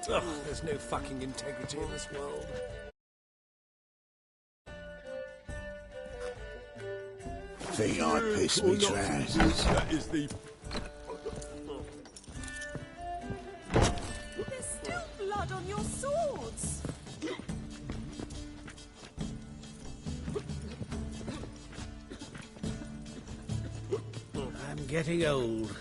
Ugh, there's no fucking integrity in this world. Think I pissed me trousers. That is the... There's still blood on your swords. I'm getting old.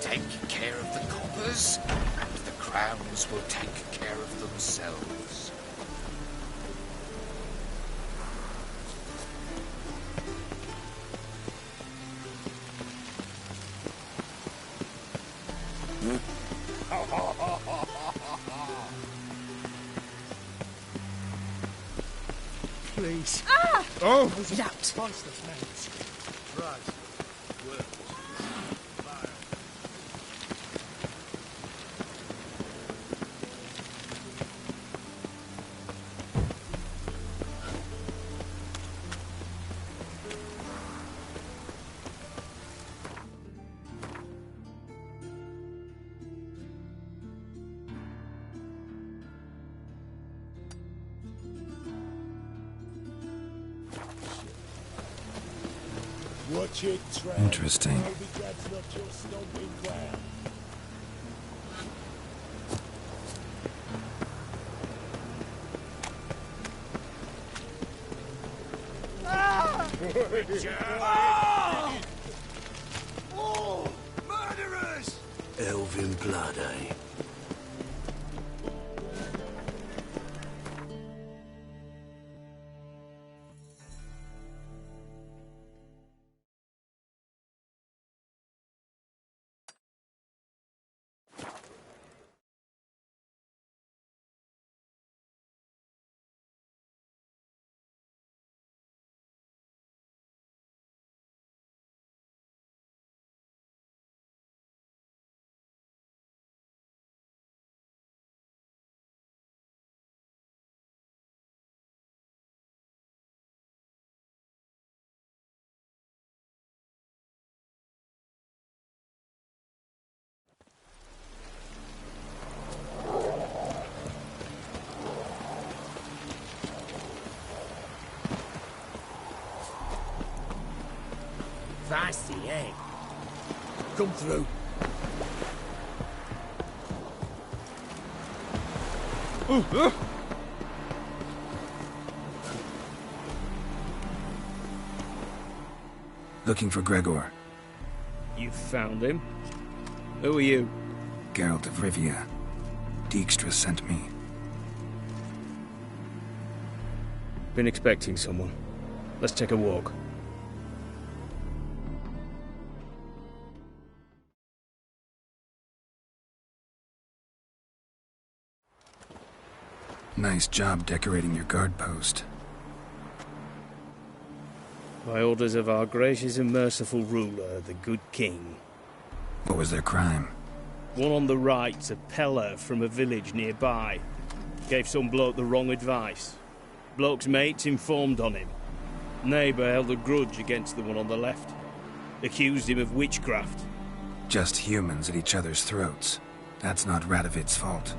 Take care of the coppers, and the crowns will take care of themselves. Please. Ah! Oh! Get out. Monstrous mates. Right. Work. Fire. Watch it, Trent. Interesting. Maybe that's not your stomping ground. Oh! Murderers! Elven blood, eh? Feisty, eh? Come through. Looking for Gregor. You found him? Who are you? Geralt of Rivia. Dijkstra sent me. Been expecting someone. Let's take a walk. Nice job decorating your guard post. By orders of our gracious and merciful ruler, the good king. What was their crime? One on the right's a peller from a village nearby. Gave some bloke the wrong advice. Bloke's mates informed on him. Neighbour held a grudge against the one on the left. Accused him of witchcraft. Just humans at each other's throats. That's not Radovid's fault.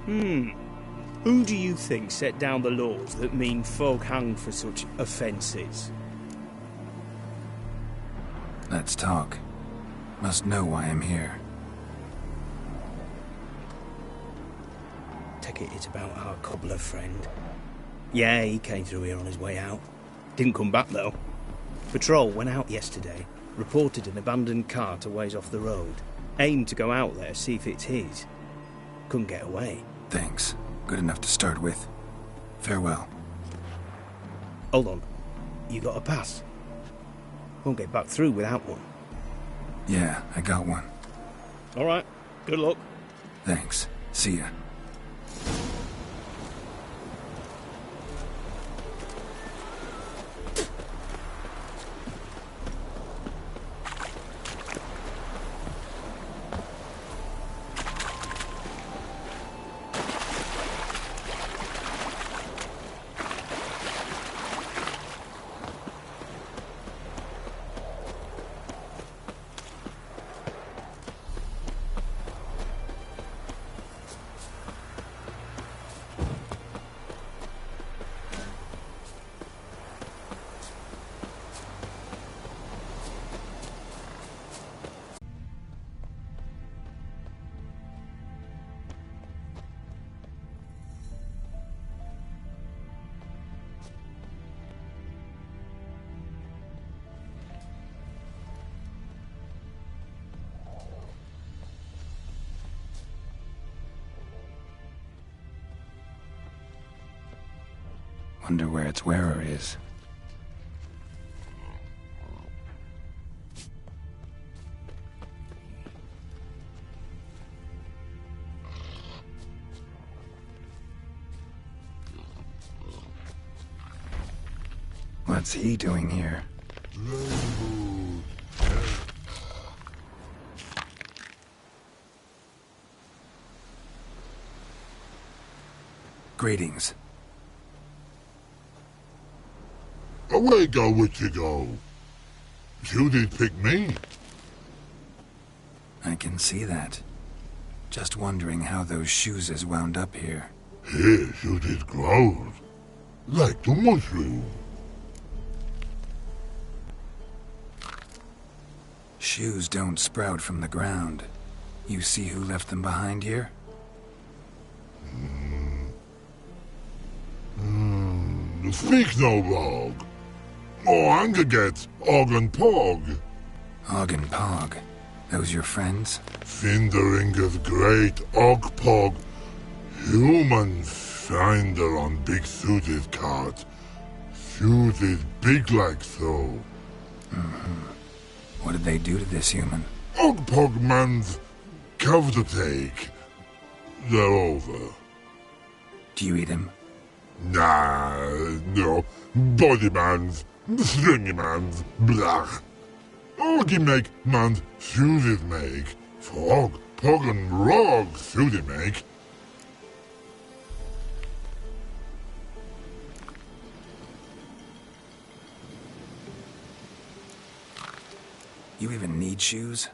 Who do you think set down the laws that mean folk hang for such offences? Let's talk. Must know why I'm here. Take it it's about our cobbler friend. Yeah, he came through here on his way out. Didn't come back, though. Patrol went out yesterday, reported an abandoned cart a ways off the road. Aimed to go out there, see if it's his. Couldn't get away. Thanks. Good enough to start with. Farewell. Hold on. You got a pass? Won't get back through without one. Yeah, I got one. All right. Good luck. Thanks. See ya. Wonder where its wearer is. What's he doing here? Greetings. Away go with you go. You did pick me. I can see that. Just wondering how those shoes has wound up here. Here you did grow. Like the mushroom. Shoes don't sprout from the ground. You see who left them behind here? Speak no log. Oh, anger get Og and Pog. Og and Pog. Those your friends? Finderinger's great Og Pog. Human finder on big suited cart. Suited big like so. What did they do to this human? Og Pog man's cover to take. They're over. Do you eat him? Nah, no. Body man's, stringy man's, blah. Oggy make man's suited make. Fog, Pog and Rog suited make. You even need shoes?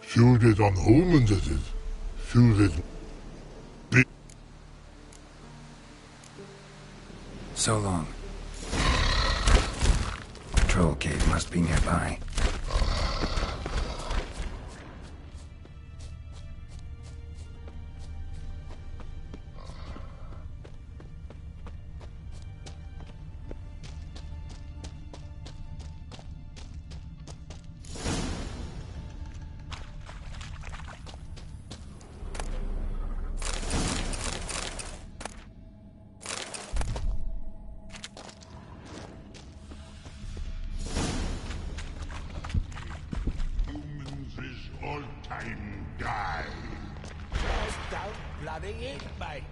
Suited on humans it is. Suited. So long. Troll cave must be nearby. Humans is all time die. Just don't bloody eat, mate.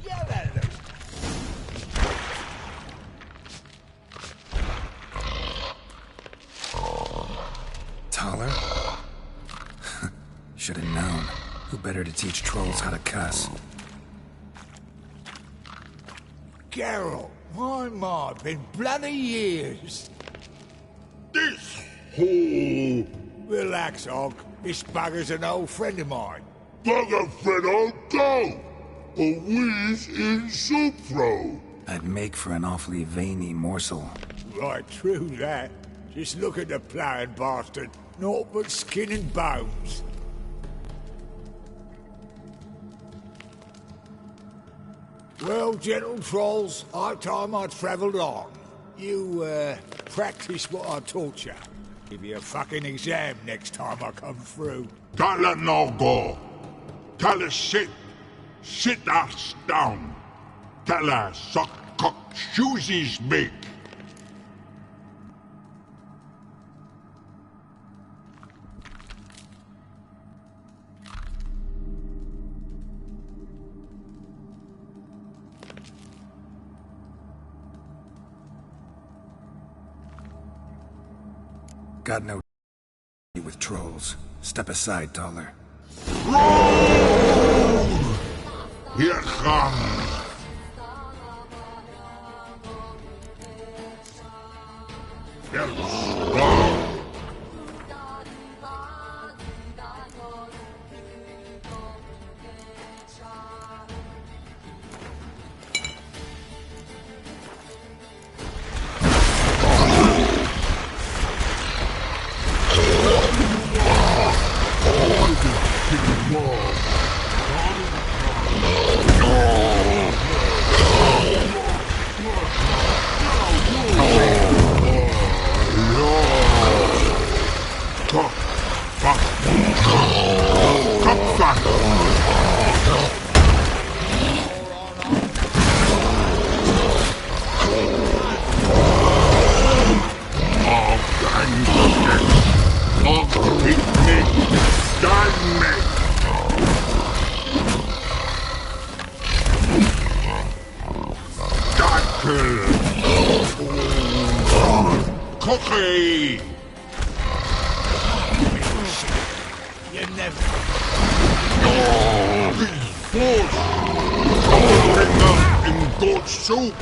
Yell at them. Taller? Should have known. Who better to teach trolls how to cuss? Geralt, my, been bloody years. This whole Relax, Og. This bugger's an old friend of mine. bugger friend I'll go. A wheeze in soup throw. I'd make for an awfully veiny morsel. Right, true that. Just look at the ploughing bastard. Naught but skin and bones. Well, gentle trolls, high time I travelled on. You, practice what I taught you. Give you a fucking exam next time I come through. Can't let no go. Tell her sit. Sit ass down. Tell her suck cock shoesies make. Got no with trolls. Step aside, Taller. Here comes. cookie! You never... These fools! Covered them in goat soup!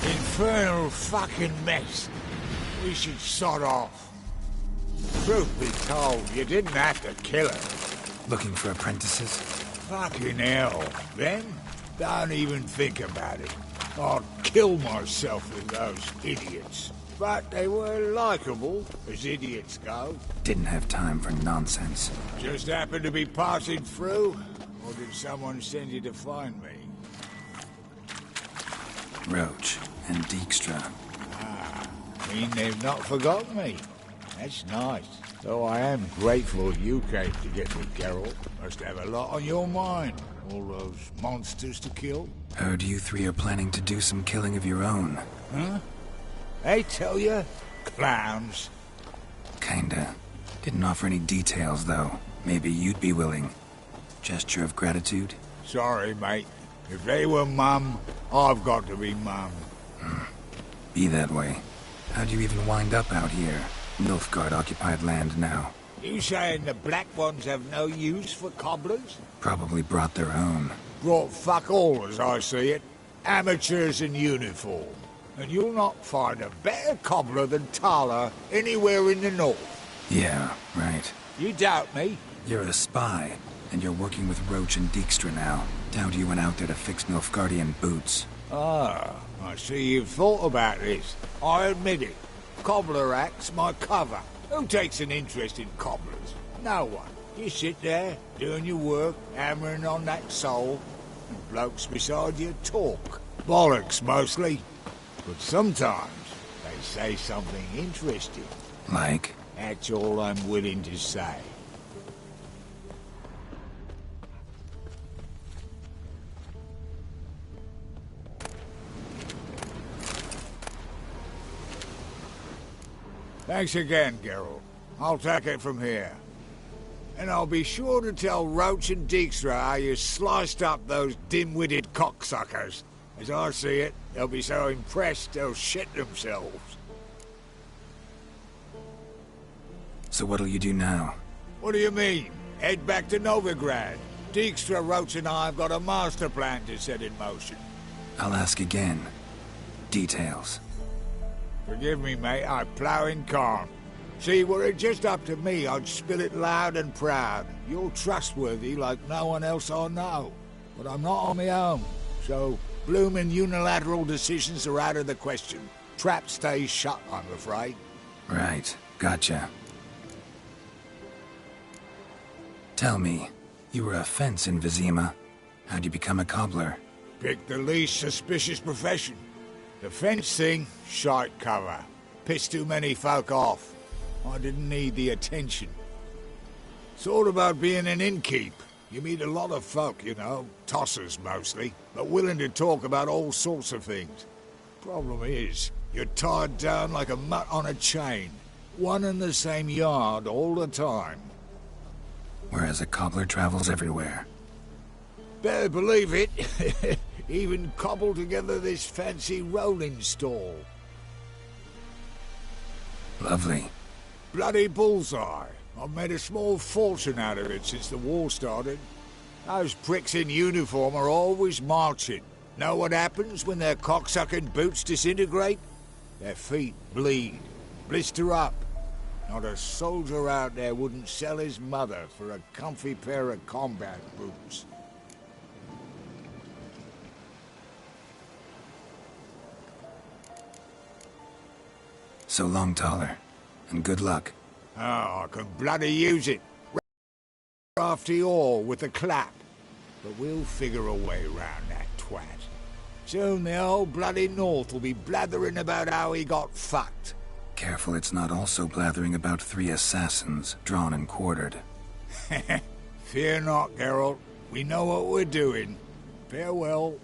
Infernal fucking mess. We should sod off. Truth be told, you didn't have to kill her. Looking for apprentices? Fucking hell. Then, don't even think about it. I'd kill myself with those idiots. But they were likable, as idiots go. Didn't have time for nonsense. Just happened to be passing through? Or did someone send you to find me? Roach and Dijkstra. Mean they've not forgotten me. That's nice. Though I am grateful you came to get me, Geralt. Must have a lot on your mind. All those monsters to kill. Heard you three are planning to do some killing of your own. Huh? They tell you? Clowns. Kinda. Didn't offer any details, though. Maybe you'd be willing. Gesture of gratitude? Sorry, mate. If they were Mum, I've got to be Mum. Be that way. How'd you even wind up out here? Nilfgaard-occupied land now. You saying the Black Ones have no use for cobblers? Probably brought their own. Brought fuck all, as I see it. Amateurs in uniform. And you'll not find a better cobbler than Tala anywhere in the north. Yeah, right. You doubt me? You're a spy, and you're working with Roach and Dijkstra now. Doubt you went out there to fix Nilfgaardian boots. Ah, I see you've thought about this. I admit it. Cobbler act's my cover. Who takes an interest in cobblers? No one. You sit there, doing your work, hammering on that sole, and blokes beside you talk. Bollocks, mostly. But sometimes they say something interesting. Like? That's all I'm willing to say. Thanks again, Geralt. I'll take it from here. And I'll be sure to tell Roach and Dijkstra how you sliced up those dim-witted cocksuckers. As I see it, they'll be so impressed they'll shit themselves. So what'll you do now? What do you mean? Head back to Novigrad. Dijkstra, Roach and I have got a master plan to set in motion. I'll ask again. Details. Forgive me, mate, I plough in calm. See, were it just up to me, I'd spill it loud and proud. You're trustworthy like no one else I know. But I'm not on my own, so bloomin' unilateral decisions are out of the question. Trap stays shut, I'm afraid. Right, gotcha. Tell me, you were a fence in Vizima. How'd you become a cobbler? Pick the least suspicious profession. The fence thing, shite cover. Pissed too many folk off. I didn't need the attention. Thought about being an innkeep. You meet a lot of folk, you know, tossers mostly, but willing to talk about all sorts of things. Problem is, you're tied down like a mutt on a chain. One and the same yard all the time. Whereas a cobbler travels everywhere. Better believe it. Even cobbled together this fancy rolling stall. Lovely. Bloody bullseye. I've made a small fortune out of it since the war started. Those pricks in uniform are always marching. Know what happens when their cocksucking boots disintegrate? Their feet bleed, blister up. Not a soldier out there wouldn't sell his mother for a comfy pair of combat boots. So long, Taller. And good luck. Oh, I can bloody use it. After all, with a clap. But we'll figure a way round that twat. Soon the whole bloody North will be blathering about how he got fucked. Careful it's not also blathering about 3 assassins, drawn and quartered. Fear not, Geralt. We know what we're doing. Farewell.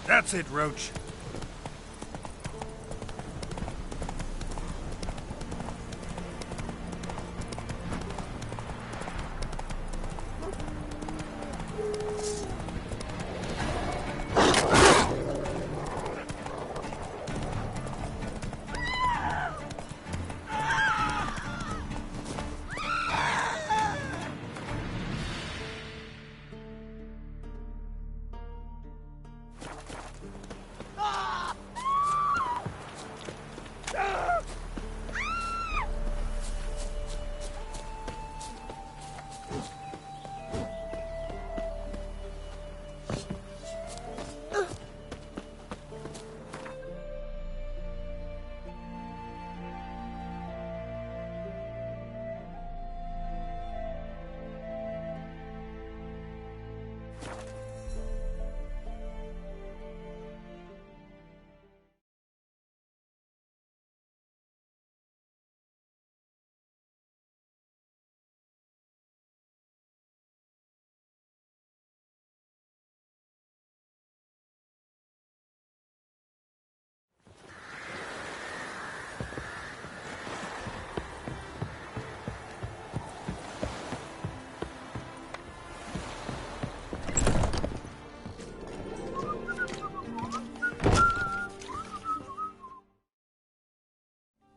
That's it, Roach.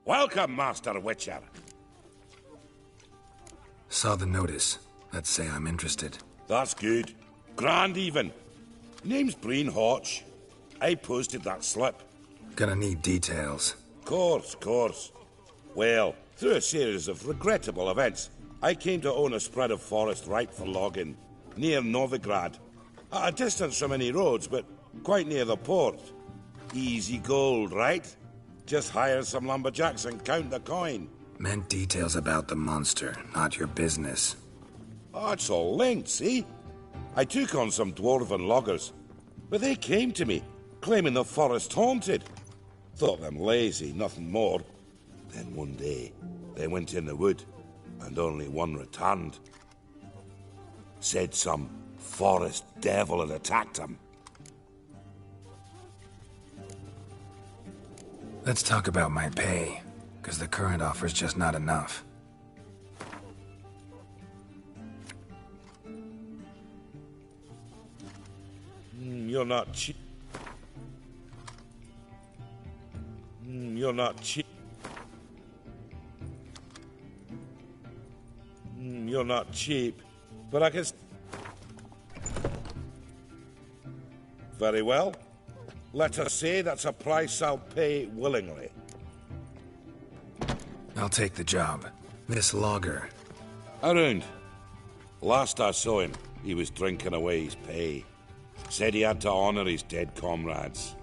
Welcome, Master Witcher. Saw the notice. Let's say I'm interested. That's good. Grand even. Name's Breen Hotch. I posted that slip. Gonna need details. Course. Well, through a series of regrettable events, I came to own a spread of forest ripe for logging, near Novigrad. At a distance from any roads, but quite near the port. Easy gold, right? Just hire some lumberjacks and count the coin. Meant details about the monster, not your business. Oh, it's all linked, see? I took on some dwarven loggers, but they came to me, claiming the forest haunted. Thought them lazy, nothing more. Then one day, they went in the wood, and only one returned. Said some forest devil had attacked them. Let's talk about my pay, because the current offer's just not enough. You're not cheap. You're not cheap. You're not cheap, but I can... Very well. Let us say that's a price I'll pay willingly. I'll take the job. This logger. Around. Last I saw him, he was drinking away his pay. Said he had to honor his dead comrades.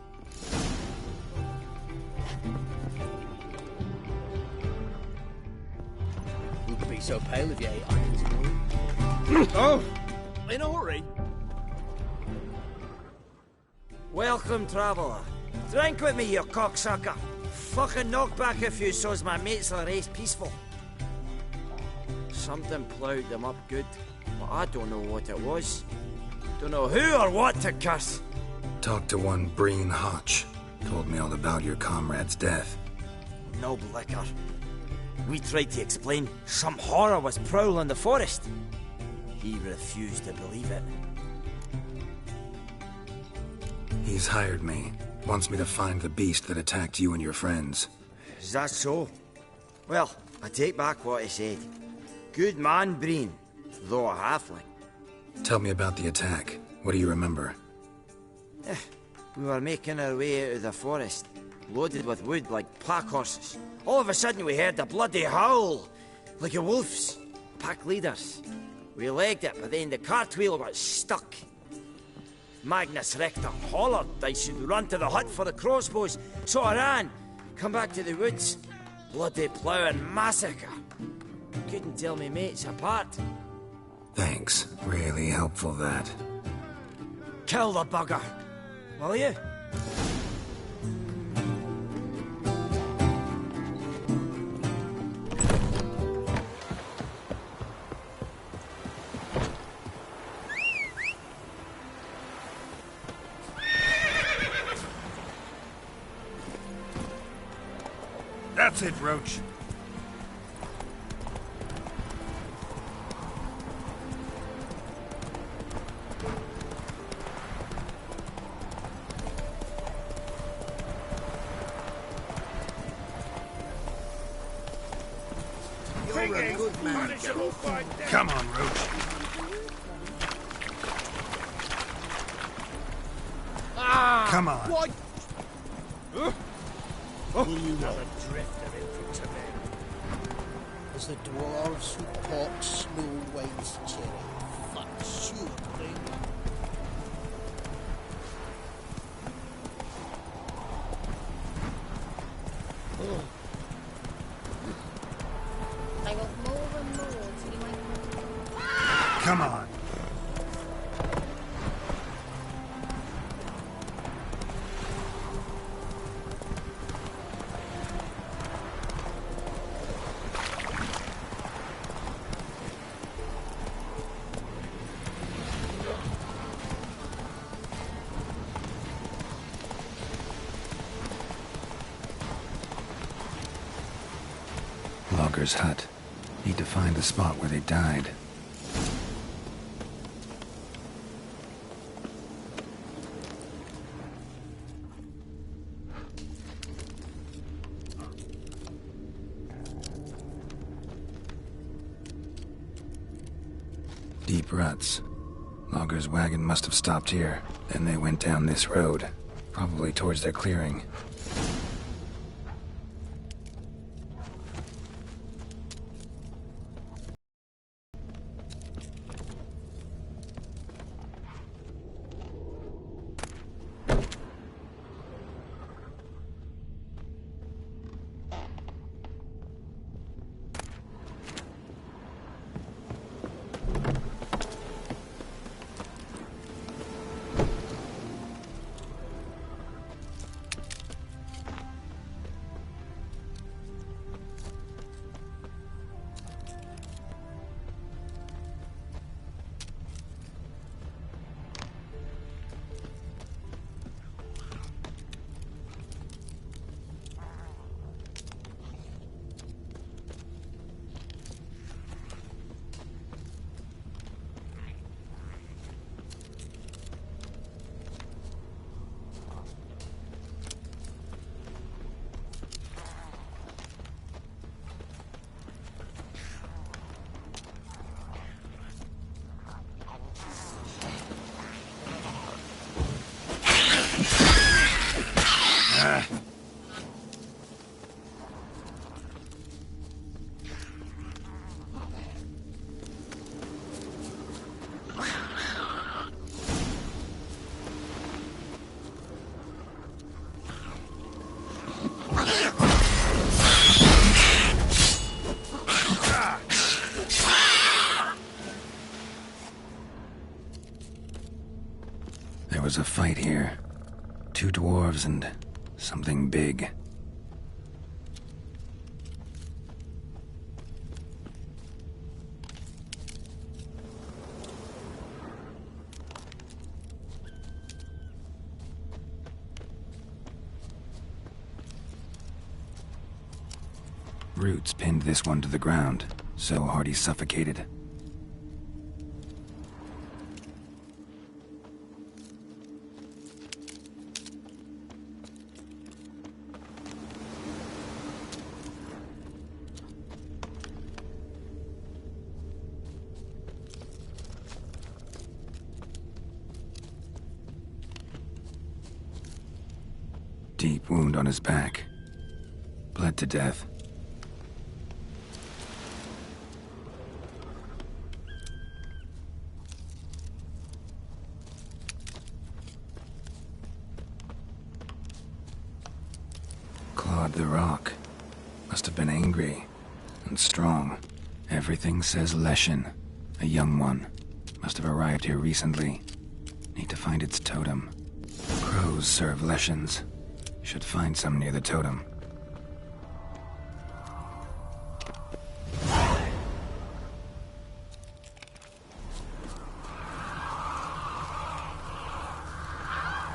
Wouldn't be so pale if you ate onions. Oh! In a hurry? Welcome, traveller. Drink with me, you cocksucker. Fucking knock back a few so's my mates will race peaceful. Something ploughed them up good, but I don't know what it was. Don't know who or what to curse. Talked to one Breen Hotch. Told me all about your comrade's death. No liquor. We tried to explain some horror was prowling the forest. He refused to believe it. He's hired me. Wants me to find the beast that attacked you and your friends. Is that so? Well, I take back what I said. Good man, Breen, though a halfling. Tell me about the attack. What do you remember? We were making our way out of the forest, loaded with wood like pack horses. All of a sudden we heard a bloody howl, like a wolf's. Pack leaders. We legged it, but then the cartwheel got stuck. Magnus Rector hollered I should run to the hut for the crossbows, so I ran. Come back to the woods. Bloody ploughing massacre. Couldn't tell me mates apart. Thanks. Really helpful, that. Kill the bugger, will you? That's it, Roach. You're a good man. Come on, Roach. Come on. What? Will you drifter infantry men? As the dwarves who pop Snow White's cherry. Fuck shoot, thing. I got more and more till my... Come on. Logger's hut. Need to find the spot where they died. Deep ruts. Logger's wagon must have stopped here. Then they went down this road. Probably towards their clearing. there's a fight here. 2 dwarves and something big. Roots pinned this one to the ground, so hard he suffocated. Deep wound on his back. Bled to death. Clawed the rock. Must have been angry. And strong. Everything says Leshen. A young one. Must have arrived here recently. Need to find its totem. Crows serve Leshens. Should find some near the totem.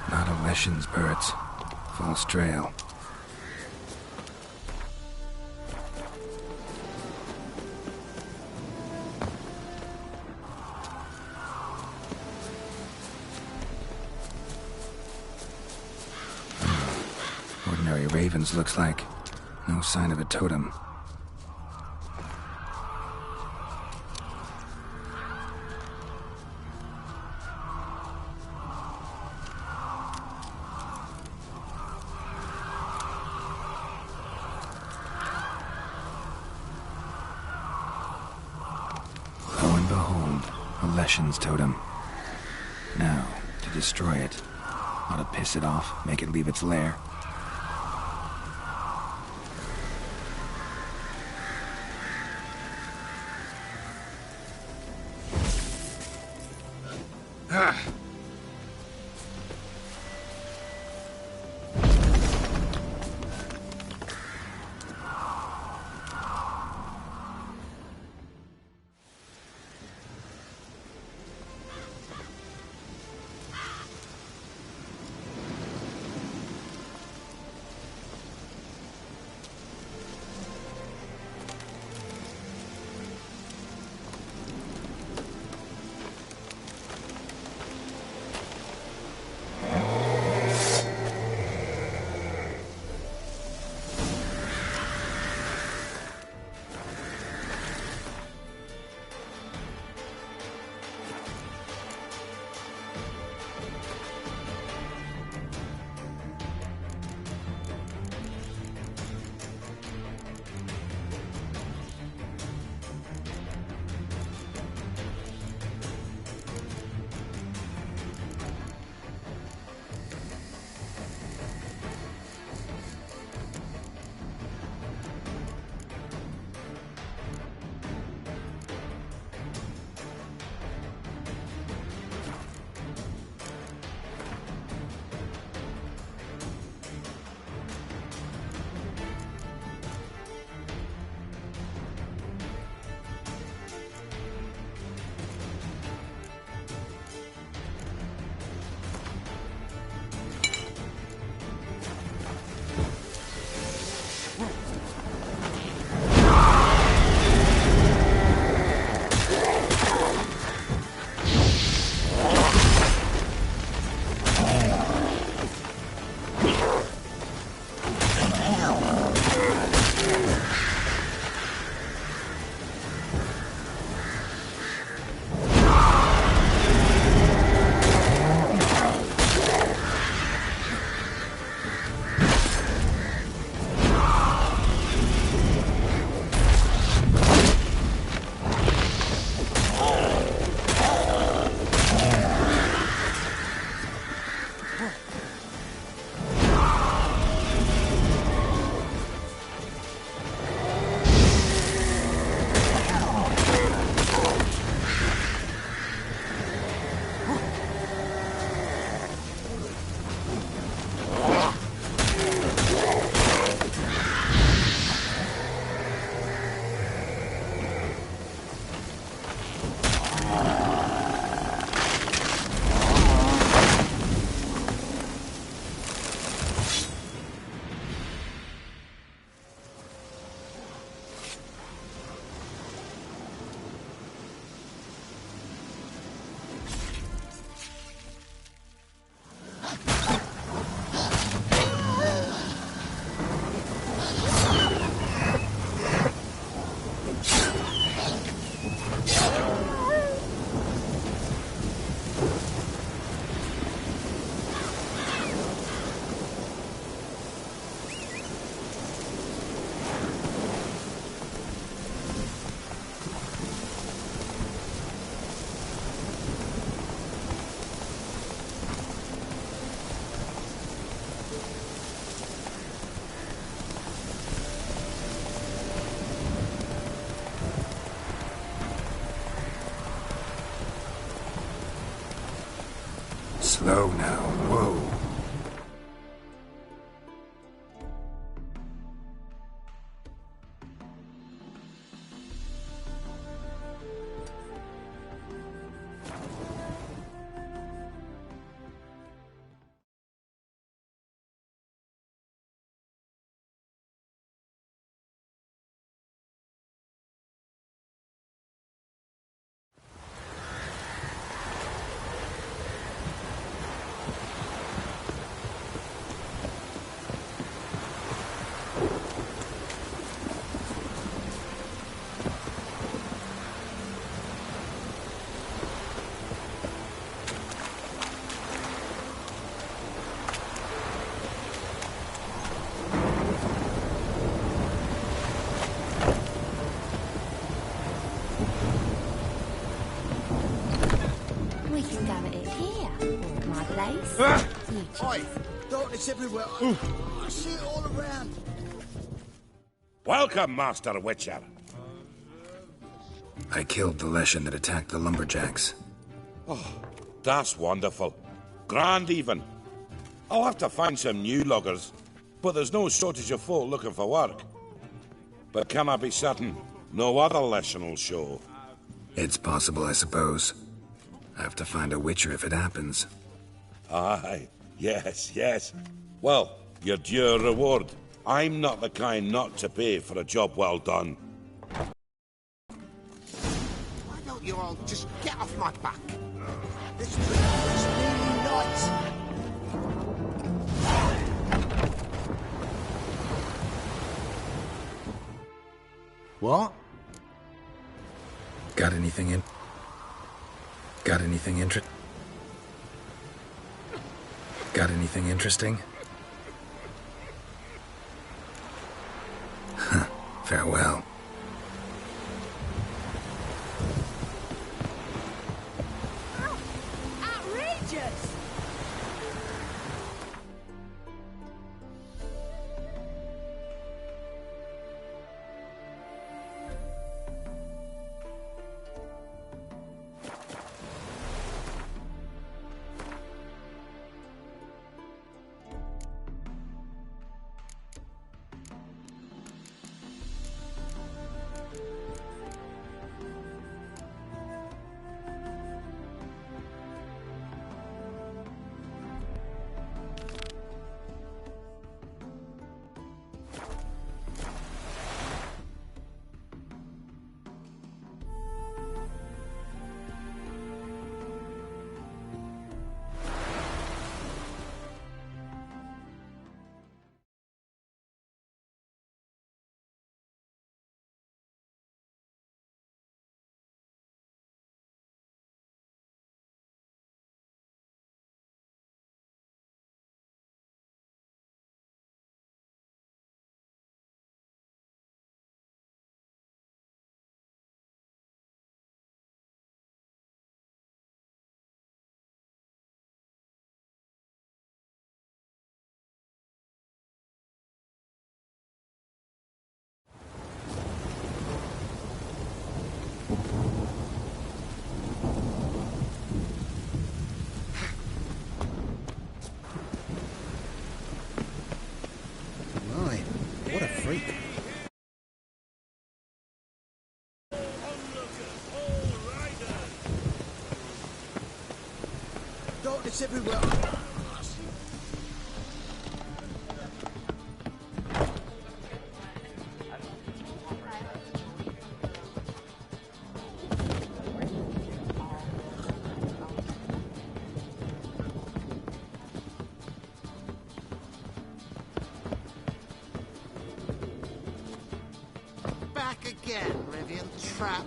Not a Leshen's birds. False trail. Ordinary ravens, looks like. No sign of a totem. Lo and behold, a Leshen's totem. Now, to destroy it. Ought to piss it off, make it leave its lair. Slow now, whoa. We can gather it here, or my place. You choose. Oi! Darkness everywhere. I see it all around. Welcome, Master Witcher. I killed the Leshen that attacked the lumberjacks. Oh, that's wonderful. Grand, even. I'll have to find some new loggers, but there's no shortage of folk looking for work. But can I be certain no other Leshen will show? It's possible, I suppose. I have to find a Witcher if it happens. Aye, yes, yes. Well, your due reward. I'm not the kind not to pay for a job well done. Why don't you all just get off my back? This is really nuts. What? Got anything in? Got anything Got anything interesting? Farewell. Outrageous! What a freak. Darkness everywhere. Back again, Rivian Trap.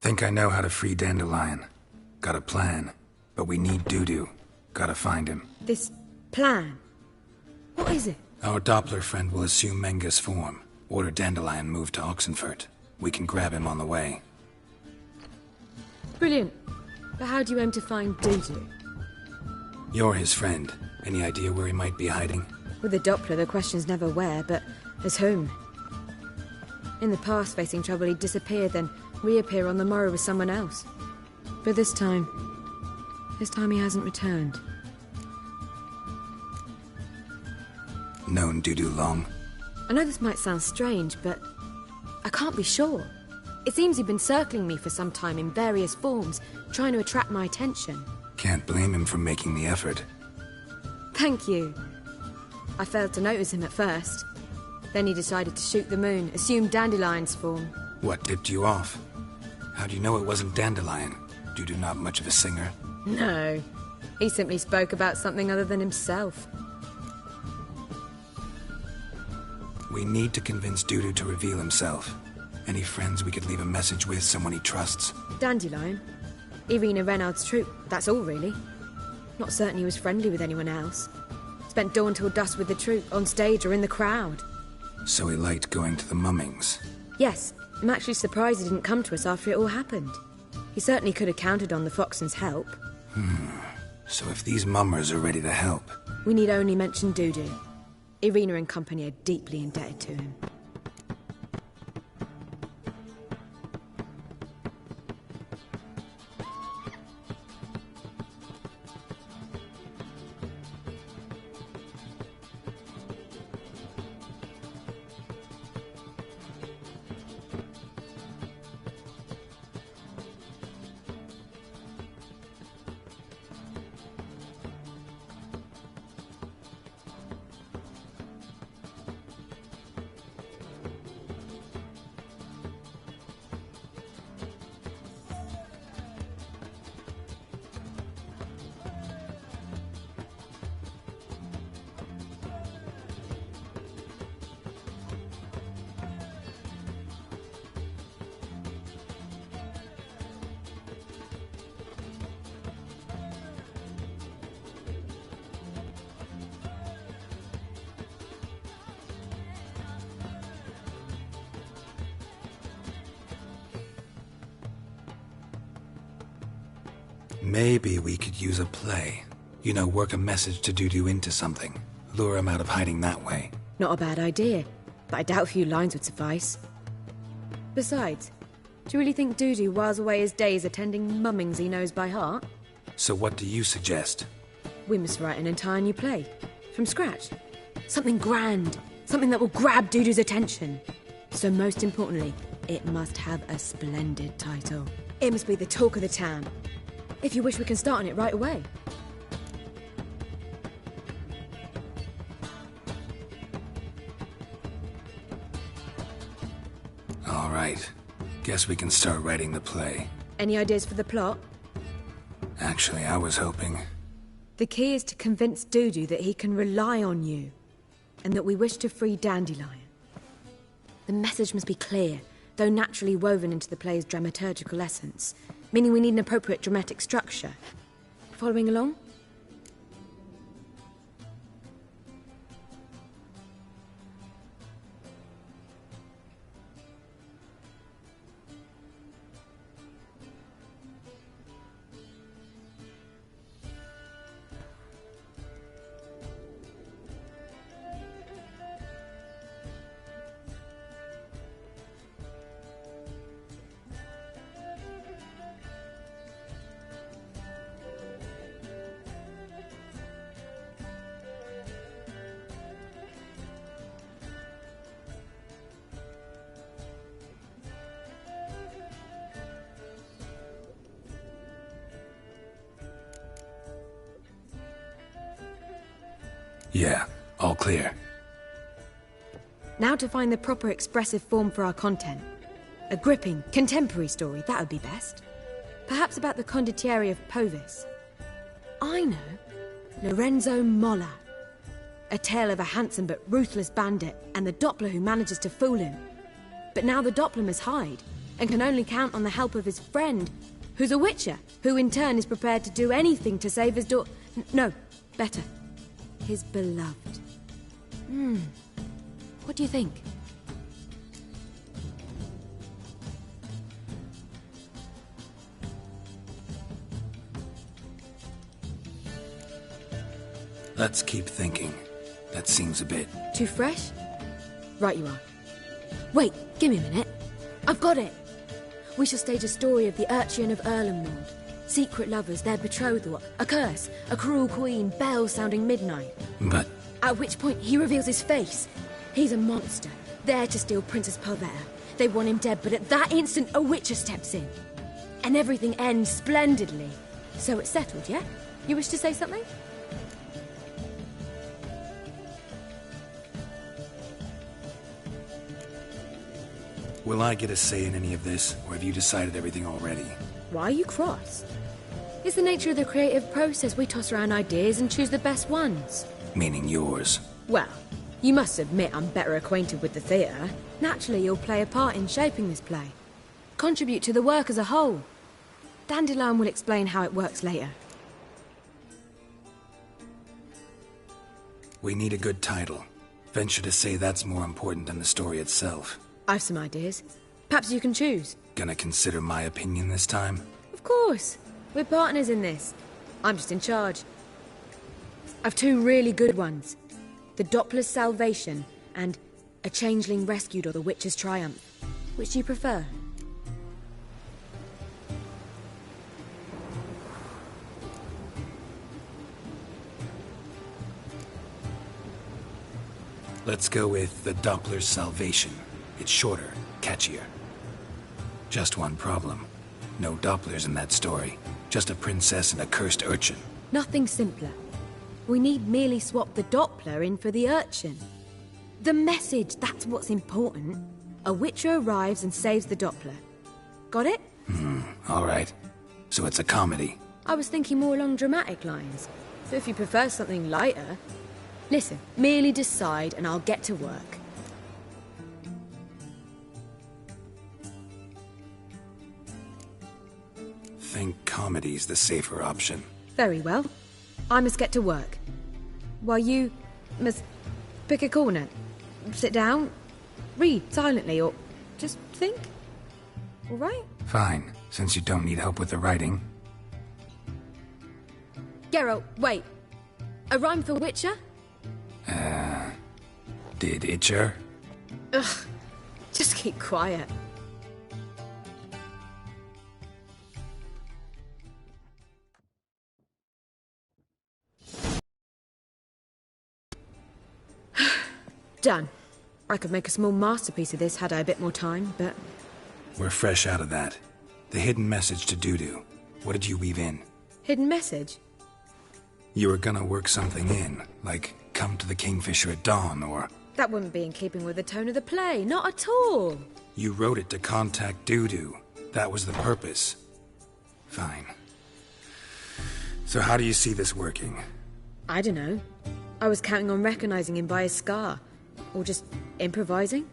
Think I know how to free Dandelion. Got a plan. But we need Dudu. Gotta find him. This plan? What is it? Our Doppler friend will assume Menga's form. Order Dandelion moved to Oxenfurt. We can grab him on the way. Brilliant. But how do you aim to find Dudu? You're his friend. Any idea where he might be hiding? With the Doppler, the question's never where, but as whom. In the past, facing trouble, he'd disappear, then reappear on the morrow with someone else. But this time he hasn't returned. Known Dudu long? I know this might sound strange, but I can't be sure. It seems he'd been circling me for some time in various forms, trying to attract my attention. Can't blame him for making the effort. Thank you. I failed to notice him at first. Then he decided to shoot the moon, assumed Dandelion's form. What tipped you off? How do you know it wasn't Dandelion? Dudu not much of a singer? No. He simply spoke about something other than himself. We need to convince Dudu to reveal himself. Any friends we could leave a message with, someone he trusts? Dandelion. Irina Reynard's troupe, that's all really. Not certain he was friendly with anyone else. Spent dawn till dusk with the troupe, on stage or in the crowd. So he liked going to the mummings? Yes, I'm actually surprised he didn't come to us after it all happened. He certainly could have counted on the Foxton's help. So if these mummers are ready to help... We need only mention Dudu. Irina and company are deeply indebted to him. Maybe we could use a play. You know, work a message to Dudu into something. Lure him out of hiding that way. Not a bad idea, but I doubt a few lines would suffice. Besides, do you really think Dudu whiles away his days attending mummings he knows by heart? So what do you suggest? We must write an entire new play. From scratch. Something grand. Something that will grab Dudu's attention. So most importantly, it must have a splendid title. It must be the talk of the town. If you wish, we can start on it right away. All right. Guess we can start writing the play. Any ideas for the plot? Actually, I was hoping... The key is to convince Dudu that he can rely on you, and that we wish to free Dandelion. The message must be clear, though naturally woven into the play's dramaturgical essence, meaning we need an appropriate dramatic structure. Following along? Yeah, all clear. Now to find the proper expressive form for our content. A gripping, contemporary story, that would be best. Perhaps about the condottieri of Povis. I know. Lorenzo Molla. A tale of a handsome but ruthless bandit and the Doppler who manages to fool him. But now the Doppler must hide and can only count on the help of his friend, who's a witcher, who in turn is prepared to do anything to save his daughter. No, better. His beloved. What do you think? Let's keep thinking. That seems a bit... Too fresh? Right you are. Wait, give me a minute. I've got it! We shall stage a story of the Urchin of Erlenwald. Secret lovers, their betrothal, a curse, a cruel queen, bells sounding midnight. But... At which point he reveals his face. He's a monster, there to steal Princess Pavetta. They want him dead, but at that instant a witcher steps in. And everything ends splendidly. So it's settled, yeah? You wish to say something? Will I get a say in any of this, or have you decided everything already? Why are you cross? It's the nature of the creative process. We toss around ideas and choose the best ones. Meaning yours. Well, you must admit I'm better acquainted with the theatre. Naturally, you'll play a part in shaping this play. Contribute to the work as a whole. Dandelion will explain how it works later. We need a good title. Venture to say that's more important than the story itself. I've some ideas. Perhaps you can choose. Gonna consider my opinion this time? Of course. We're partners in this. I'm just in charge. I've two really good ones. The Doppler's Salvation and A Changeling Rescued or the Witcher's Triumph. Which do you prefer? Let's go with The Doppler's Salvation. It's shorter, catchier. Just one problem. No Dopplers in that story. Just a princess and a cursed urchin. Nothing simpler. We need merely swap the Doppler in for the urchin. The message, that's what's important. A witcher arrives and saves the Doppler. Got it? All right. So it's a comedy. I was thinking more along dramatic lines. So if you prefer something lighter... Listen, merely decide and I'll get to work. Think comedy's the safer option. Very well. I must get to work. While you must pick a corner, sit down, read silently, or just think. All right? Fine, since you don't need help with the writing. Geralt, wait. A rhyme for Witcher? Did Itcher? Ugh. Just keep quiet. Done. I could make a small masterpiece of this had I a bit more time, but... We're fresh out of that. The hidden message to Dudu. What did you weave in? Hidden message? You were gonna work something in, like come to the Kingfisher at dawn, or... That wouldn't be in keeping with the tone of the play, not at all. You wrote it to contact Dudu. That was the purpose. Fine. So how do you see this working? I don't know. I was counting on recognizing him by his scar. Or just improvising?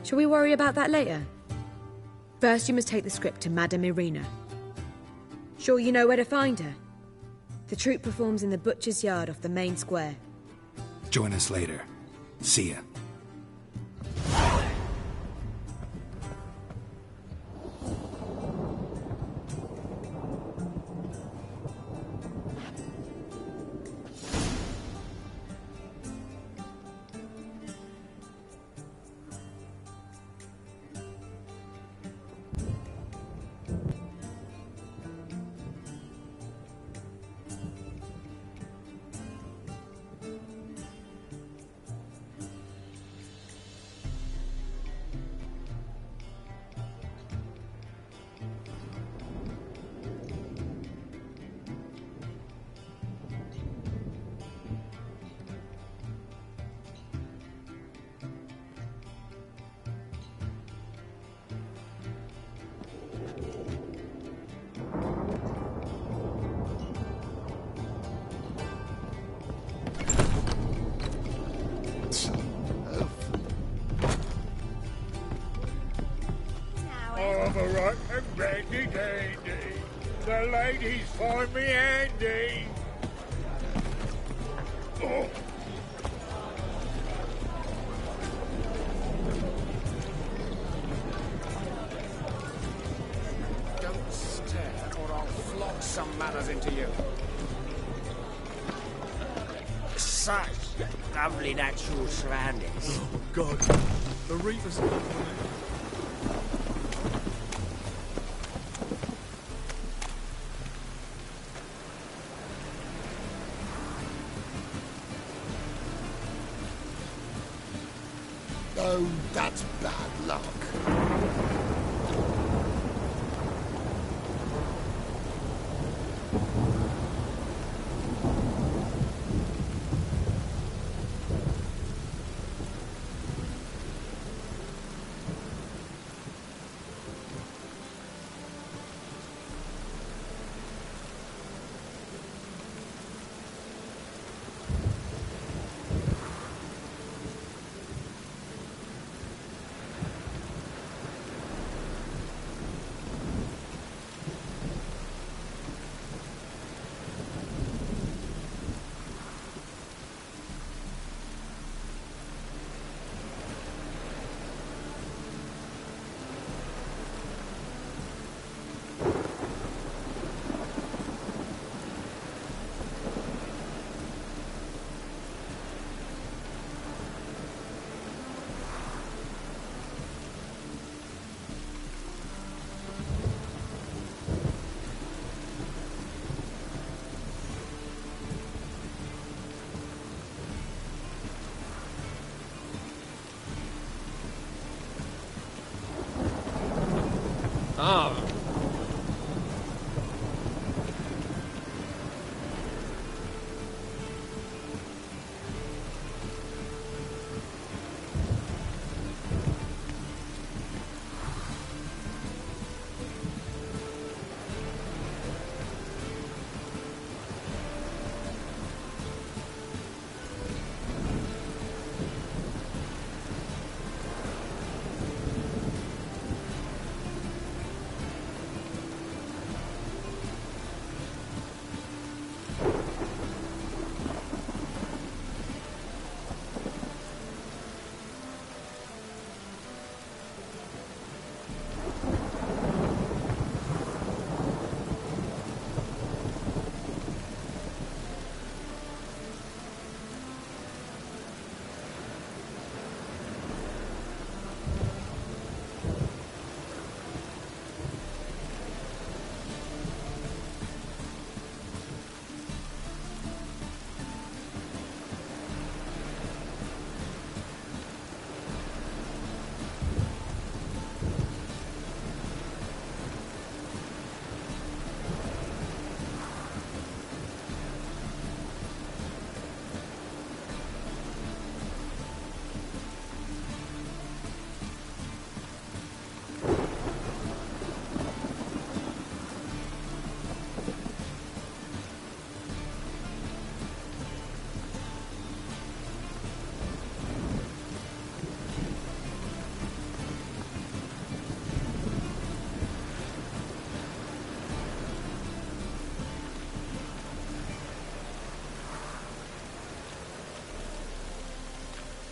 Shall we worry about that later? First, you must take the script to Madame Irina. Sure you know where to find her? The troupe performs in the butcher's yard off the main square. Join us later. See ya. Right and ready, dandy. The ladies find me handy. Oh. Don't stare, or I'll flog some manners into you. such lovely natural surroundings. Oh, God. The Reapers are coming. Oh, that's bad luck. Ah.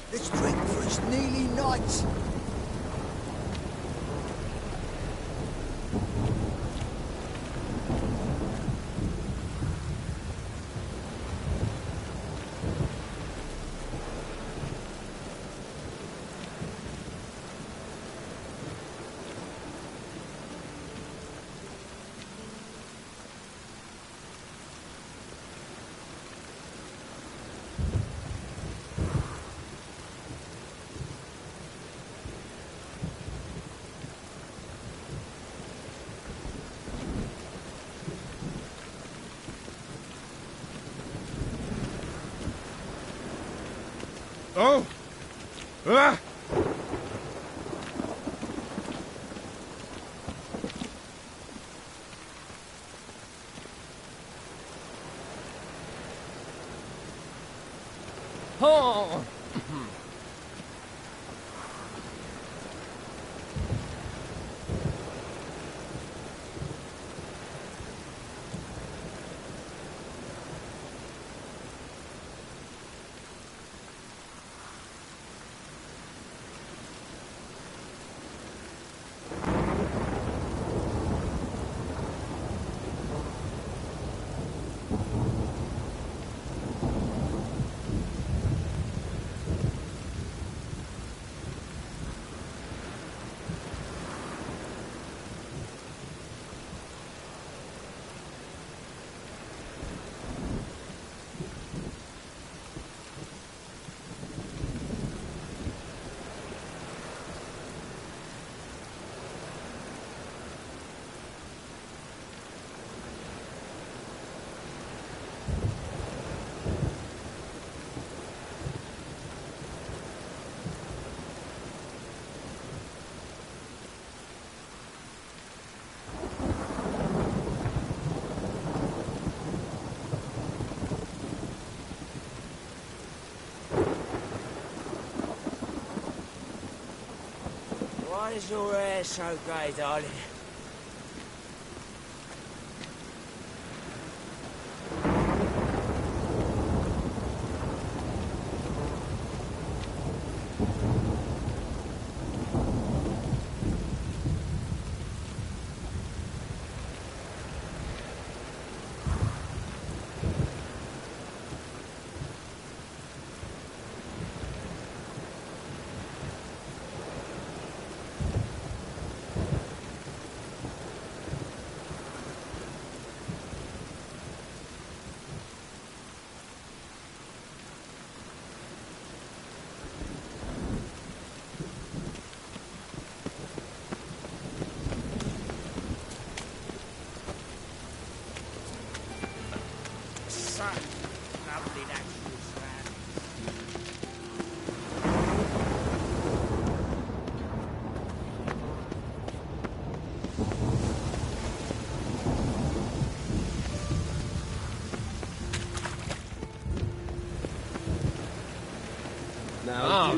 Let's drink, for it's nearly night. Oh! Ah! Oh! What is your so great, darling? Lovely natural surroundings. Now,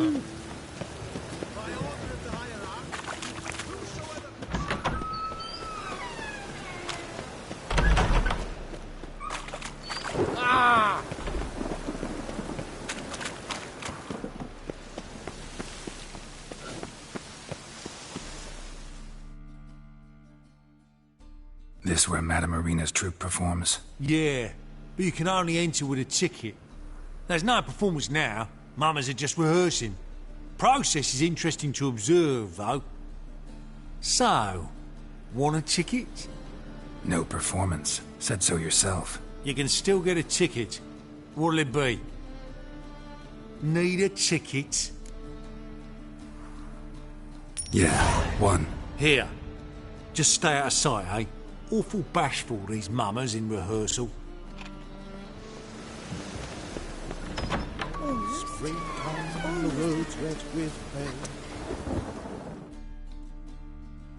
This where Madame Marina's troupe performs? Yeah, but you can only enter with a ticket. There's no performance now. Mamas are just rehearsing. Process is interesting to observe, though. So, want a ticket? No performance. Said so yourself. You can still get a ticket. What'll it be? Need a ticket? Yeah, one. Here. Just stay out of sight, eh? Awful bashful, these mamas in rehearsal. Springtime, the roads wet with rain.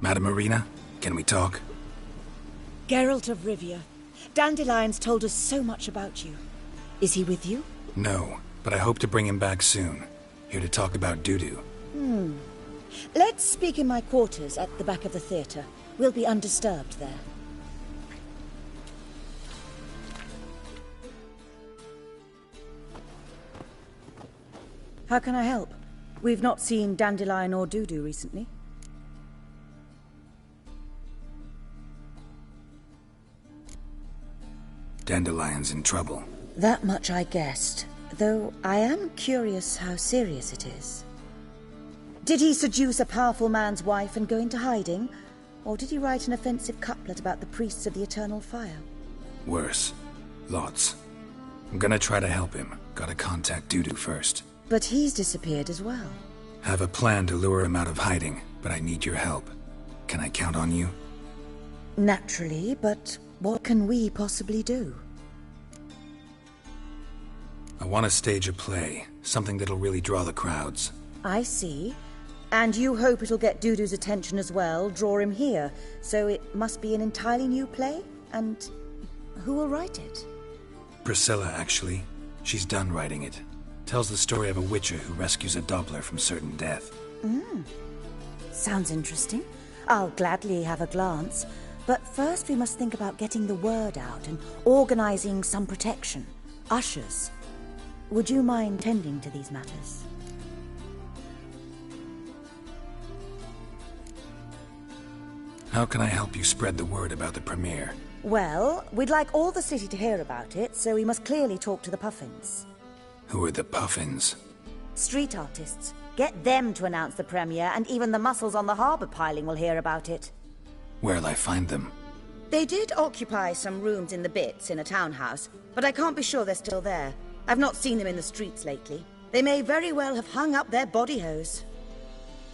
Madame Marina, can we talk? Geralt of Rivia. Dandelion's told us so much about you. Is he with you? No, but I hope to bring him back soon. Here to talk about Dudu. Let's speak in my quarters at the back of the theatre. We'll be undisturbed there. How can I help? We've not seen Dandelion or Dudu recently. Dandelion's in trouble. That much I guessed, though I am curious how serious it is. Did he seduce a powerful man's wife and go into hiding? Or did he write an offensive couplet about the priests of the eternal fire? Worse. Lots. I'm gonna try to help him. Gotta contact Dudu first. But he's disappeared as well. Have a plan to lure him out of hiding, but I need your help. Can I count on you? Naturally, but what can we possibly do? I want to stage a play. Something that'll really draw the crowds. I see. And you hope it'll get Dudu's attention as well, draw him here. So it must be an entirely new play? And who will write it? Priscilla, actually. She's done writing it. Tells the story of a witcher who rescues a Doppler from certain death. Sounds interesting. I'll gladly have a glance. But first we must think about getting the word out and organizing some protection. Ushers. Would you mind tending to these matters? How can I help you spread the word about the premiere? Well, we'd like all the city to hear about it, so we must clearly talk to the Puffins. Who are the Puffins? Street artists. Get them to announce the premiere, and even the muscles on the harbour piling will hear about it. Where'll I find them? They did occupy some rooms in the Bits in a townhouse, but I can't be sure they're still there. I've not seen them in the streets lately. They may very well have hung up their body hose.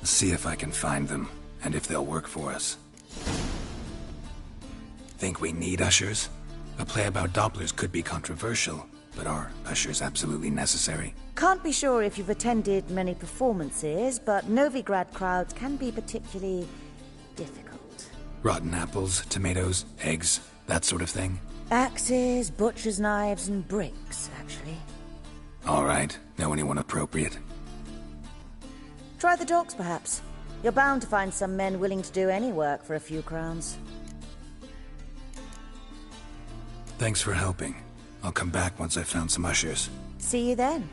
See if I can find them, and if they'll work for us. Think we need ushers? A play about Dopplers could be controversial, but are ushers absolutely necessary? Can't be sure if you've attended many performances, but Novigrad crowds can be particularly difficult. Rotten apples, tomatoes, eggs, that sort of thing? Axes, butcher's knives, and bricks, actually. All right. Know anyone appropriate? Try the dogs, perhaps. You're bound to find some men willing to do any work for a few crowns. Thanks for helping. I'll come back once I've found some ushers. See you then.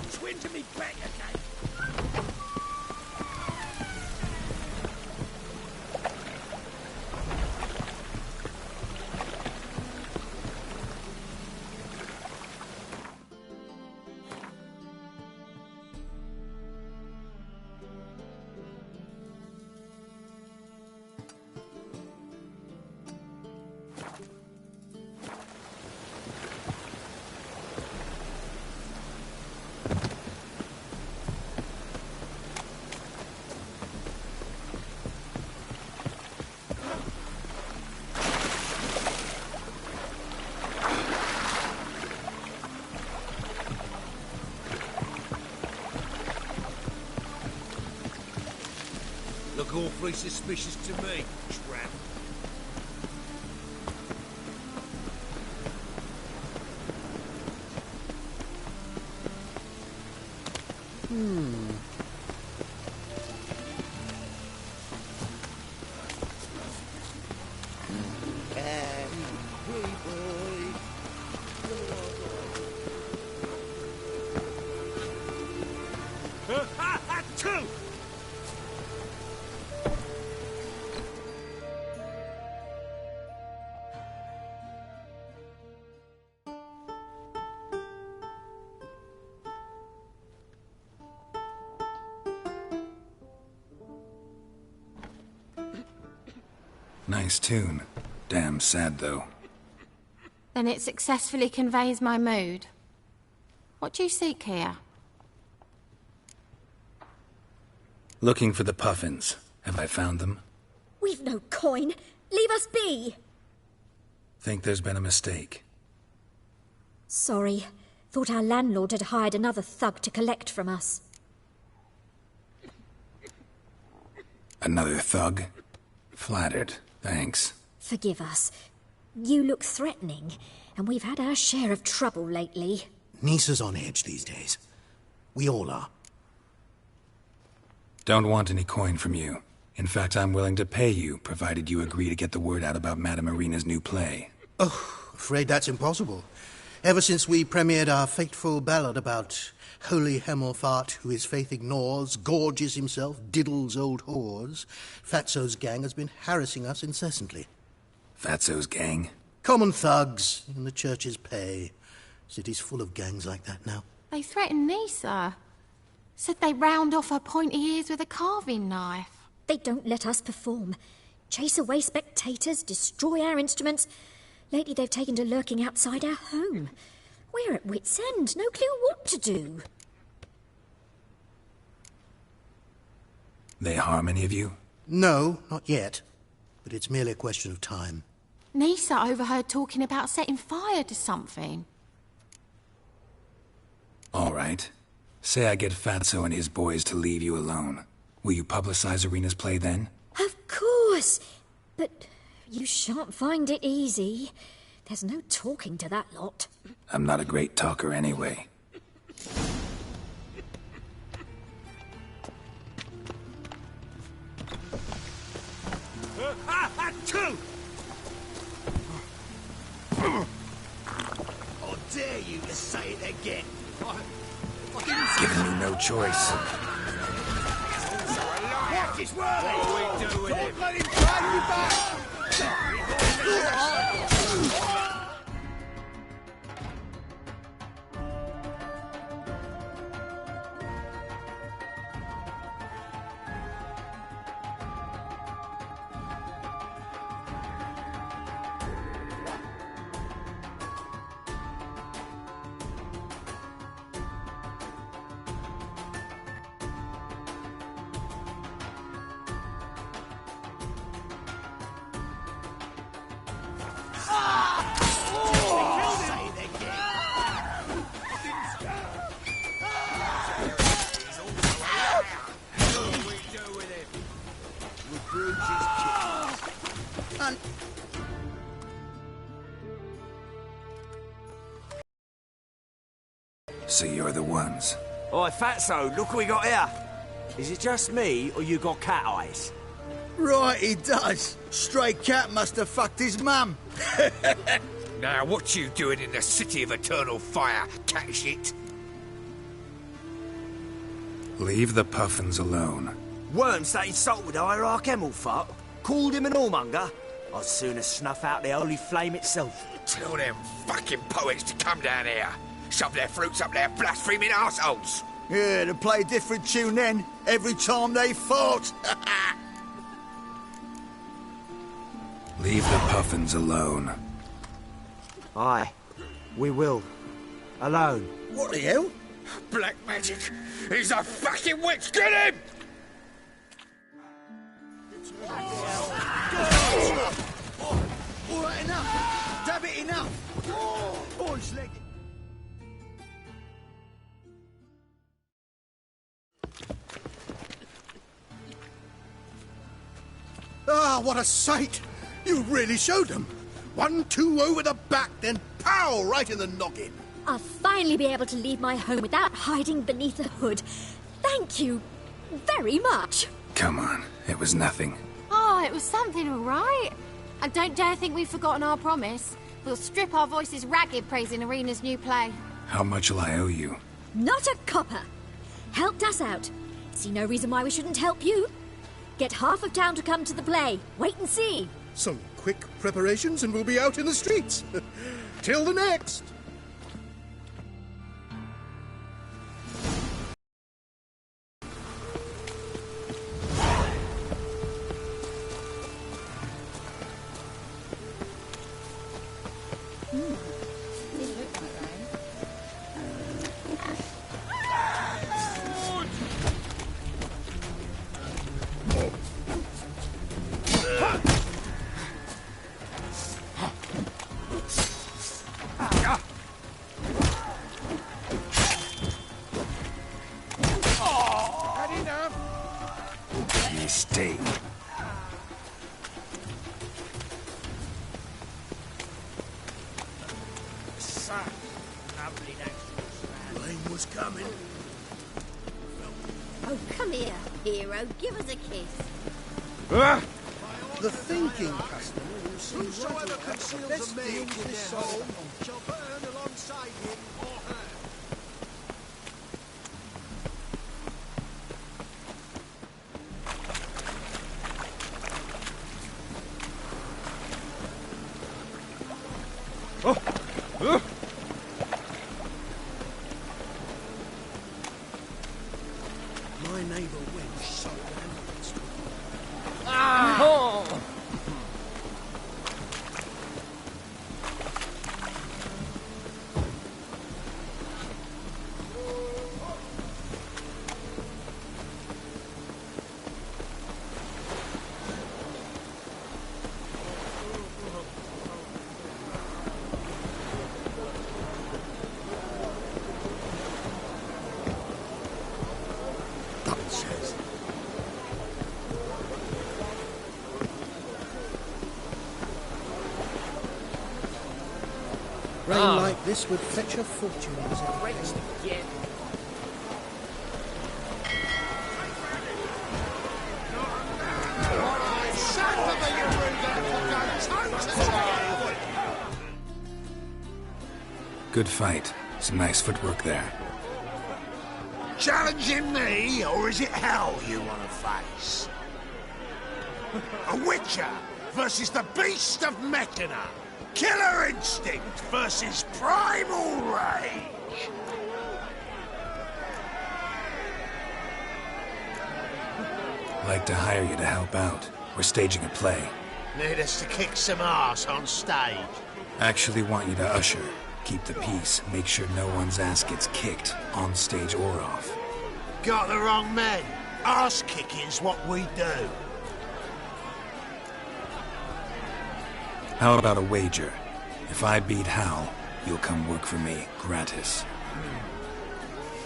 Swing to me back again. Look awfully suspicious to me, tramp. Two! Nice tune. Damn sad, though. Then it successfully conveys my mood. What do you seek here? Looking for the puffins. Have I found them? We've no coin. Leave us be. Think there's been a mistake. Sorry. Thought our landlord had hired another thug to collect from us. Another thug? Flattered. Thanks. Forgive us. You look threatening, and we've had our share of trouble lately. Nisa's on edge these days. We all are. Don't want any coin from you. In fact, I'm willing to pay you, provided you agree to get the word out about Madame Irina's new play. Oh, afraid that's impossible. Ever since we premiered our fateful ballad about holy Hemelfart, who his faith ignores, gorges himself, diddles old whores, Fatso's gang has been harassing us incessantly. Fatso's gang? Common thugs in the church's pay. City's full of gangs like that now. They threatened Nisa. Said they'd round off her pointy ears with a carving knife. They don't let us perform. Chase away spectators, destroy our instruments. Lately they've taken to lurking outside our home. We're at wit's end, no clue what to do. They harm any of you? No, not yet. But it's merely a question of time. Nisa overheard talking about setting fire to something. All right. Say I get Fatso and his boys to leave you alone. Will you publicize Irina's play then? Of course. But you shan't find it easy. There's no talking to that lot. I'm not a great talker anyway. Two! How dare you to say it again? Giving you no choice. Watch his word! What do we do with him? Let him drag you back! So you're the ones. Oi, Fatso, look what we got here. Is it just me, or you got cat eyes? Right, he does. Stray cat must have fucked his mum. Now, what you doing in the City of Eternal Fire, cat shit? Leave the puffins alone. Worms that insulted Hierarch Emelfart, called him an whoremonger. I'd sooner snuff out the holy flame itself. Tell them fucking poets to come down here. Shove their fruits up their blaspheming arseholes. Yeah, to play a different tune then, every time they fought. Leave the puffins alone. Aye, we will. Alone. What the hell? Black magic. He's a fucking witch. Get him! All right, enough. Damn it, enough. Boys, leg it. Ah, what a sight! You really showed them. 1-2 over the back, then pow, right in the noggin. I'll finally be able to leave my home without hiding beneath a hood. Thank you very much. Come on, it was nothing. Oh, it was something, all right. I don't dare think we've forgotten our promise. We'll strip our voices ragged praising Arena's new play. How much will I owe you? Not a copper. Helped us out. See no reason why we shouldn't help you. Get half of town to come to the play. Wait and see. Some quick preparations and we'll be out in the streets. Till the next. Mistake. Rain was coming. Oh, come here, hero. Give us a kiss. The thinking customer will see whosoever conceals a maid in his soul shall burn alongside him or her. My neighbour wench so ambulance to Rain like this would fetch a fortune, as it rains again. Good fight. Some nice footwork there. Challenging me, or is it hell you want to face? A witcher versus the beast of Mechana. Killer instinct versus primal rage. Like to hire you to help out. We're staging a play. Need us to kick some ass on stage. Actually want you to usher. Keep the peace. Make sure no one's ass gets kicked, on stage or off. Got the wrong men. Ass kicking's what we do. How about a wager? If I beat Hal, you'll come work for me, gratis.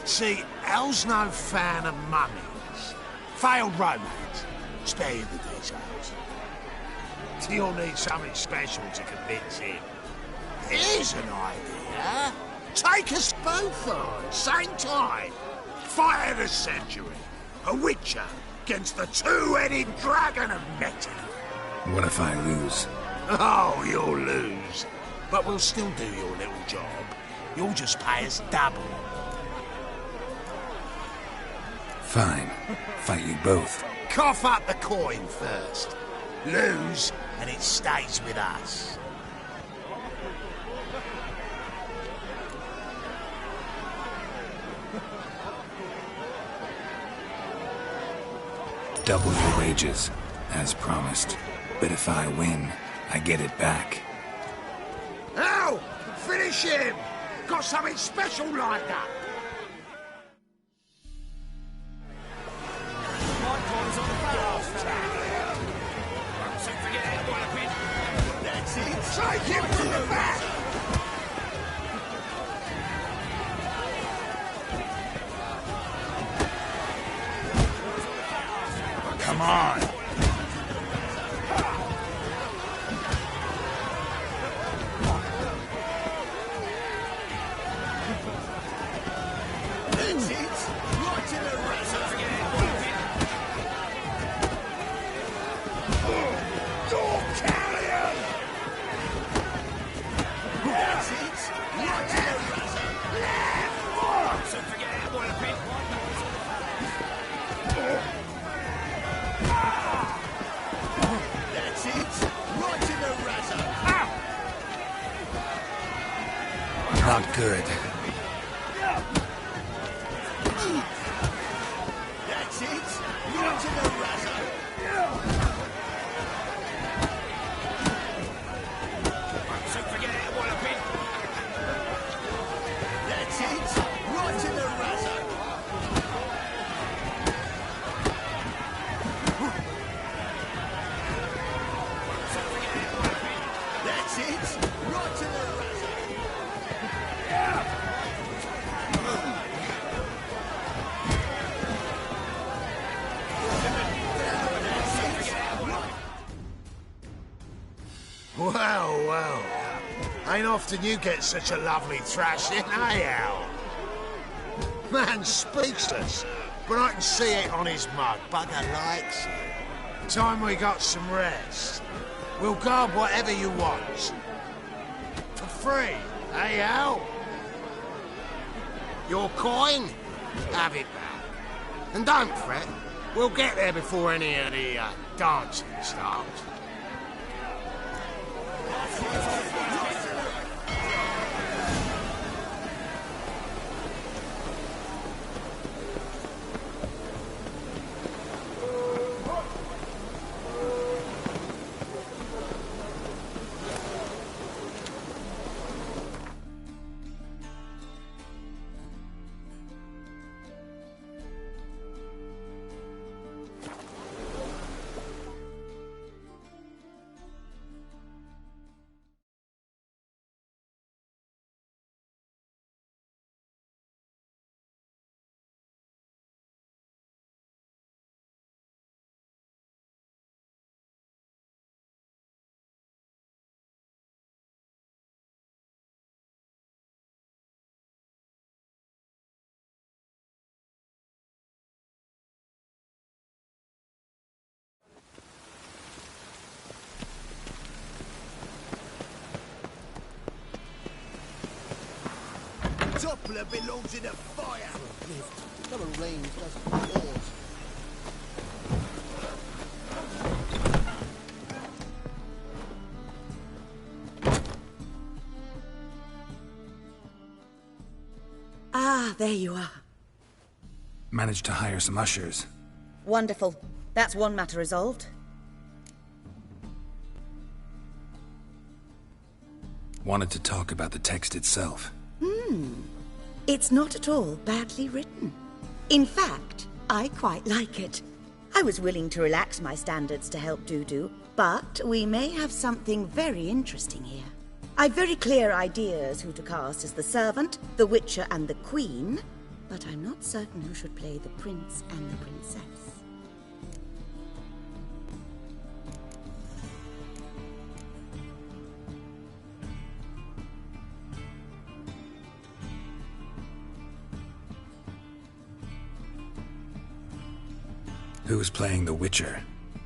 See, Hal's no fan of mummies. Failed romance. Spare you the details. You'll need something special to convince him. Here's an idea. Take us both on, same time. Fight of the century. A witcher against the two-headed dragon of Metin. What if I lose? Oh, you'll lose. But we'll still do your little job. You'll just pay us double. Fine. Fight you both. Cough up the coin first. Lose, and it stays with us. Double your wages, as promised. But if I win, I get it back. Ow! Finish him! Got something special lined up! That's it! Take him to the back! Come on! That's it! Right in the razor! Door carrion! That's it! Right in the razor! Left! So forget it, boy, a bit. That's it! Right in the razor! Not good. That's it! Right in the razor! So forget it, boy, a bit. That's it! Right in the razor! That's it! Right in the razor! Well, well. Ain't often you get such a lovely thrashing, eh, Al? Man's speechless, but I can see it on his mug. Bugger likes it. Time we got some rest. We'll guard whatever you want. For free, eh, Al? Your coin? Have it back. And don't fret. We'll get there before any of the dancing starts. Doppler belongs in a fire. Got a range, doesn't it? Ah, there you are. Managed to hire some ushers. Wonderful. That's one matter resolved. Wanted to talk about the text itself. It's not at all badly written. In fact, I quite like it. I was willing to relax my standards to help Dudu, but we may have something very interesting here. I've very clear ideas who to cast as the servant, the witcher, and the queen, but I'm not certain who should play the prince and the princess. Who's playing the Witcher?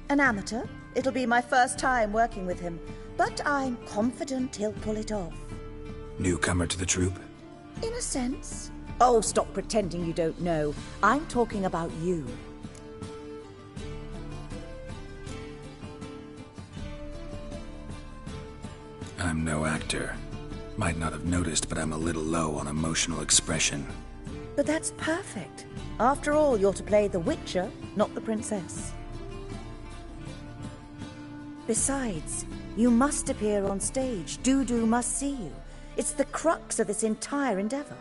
An amateur. It'll be my first time working with him, but I'm confident he'll pull it off. Newcomer to the troupe? In a sense. Oh, stop pretending you don't know. I'm talking about you. I'm no actor. Might not have noticed, but I'm a little low on emotional expression. But that's perfect. After all, you're to play the Witcher, not the princess. Besides, you must appear on stage. Dudu must see you. It's the crux of this entire endeavor.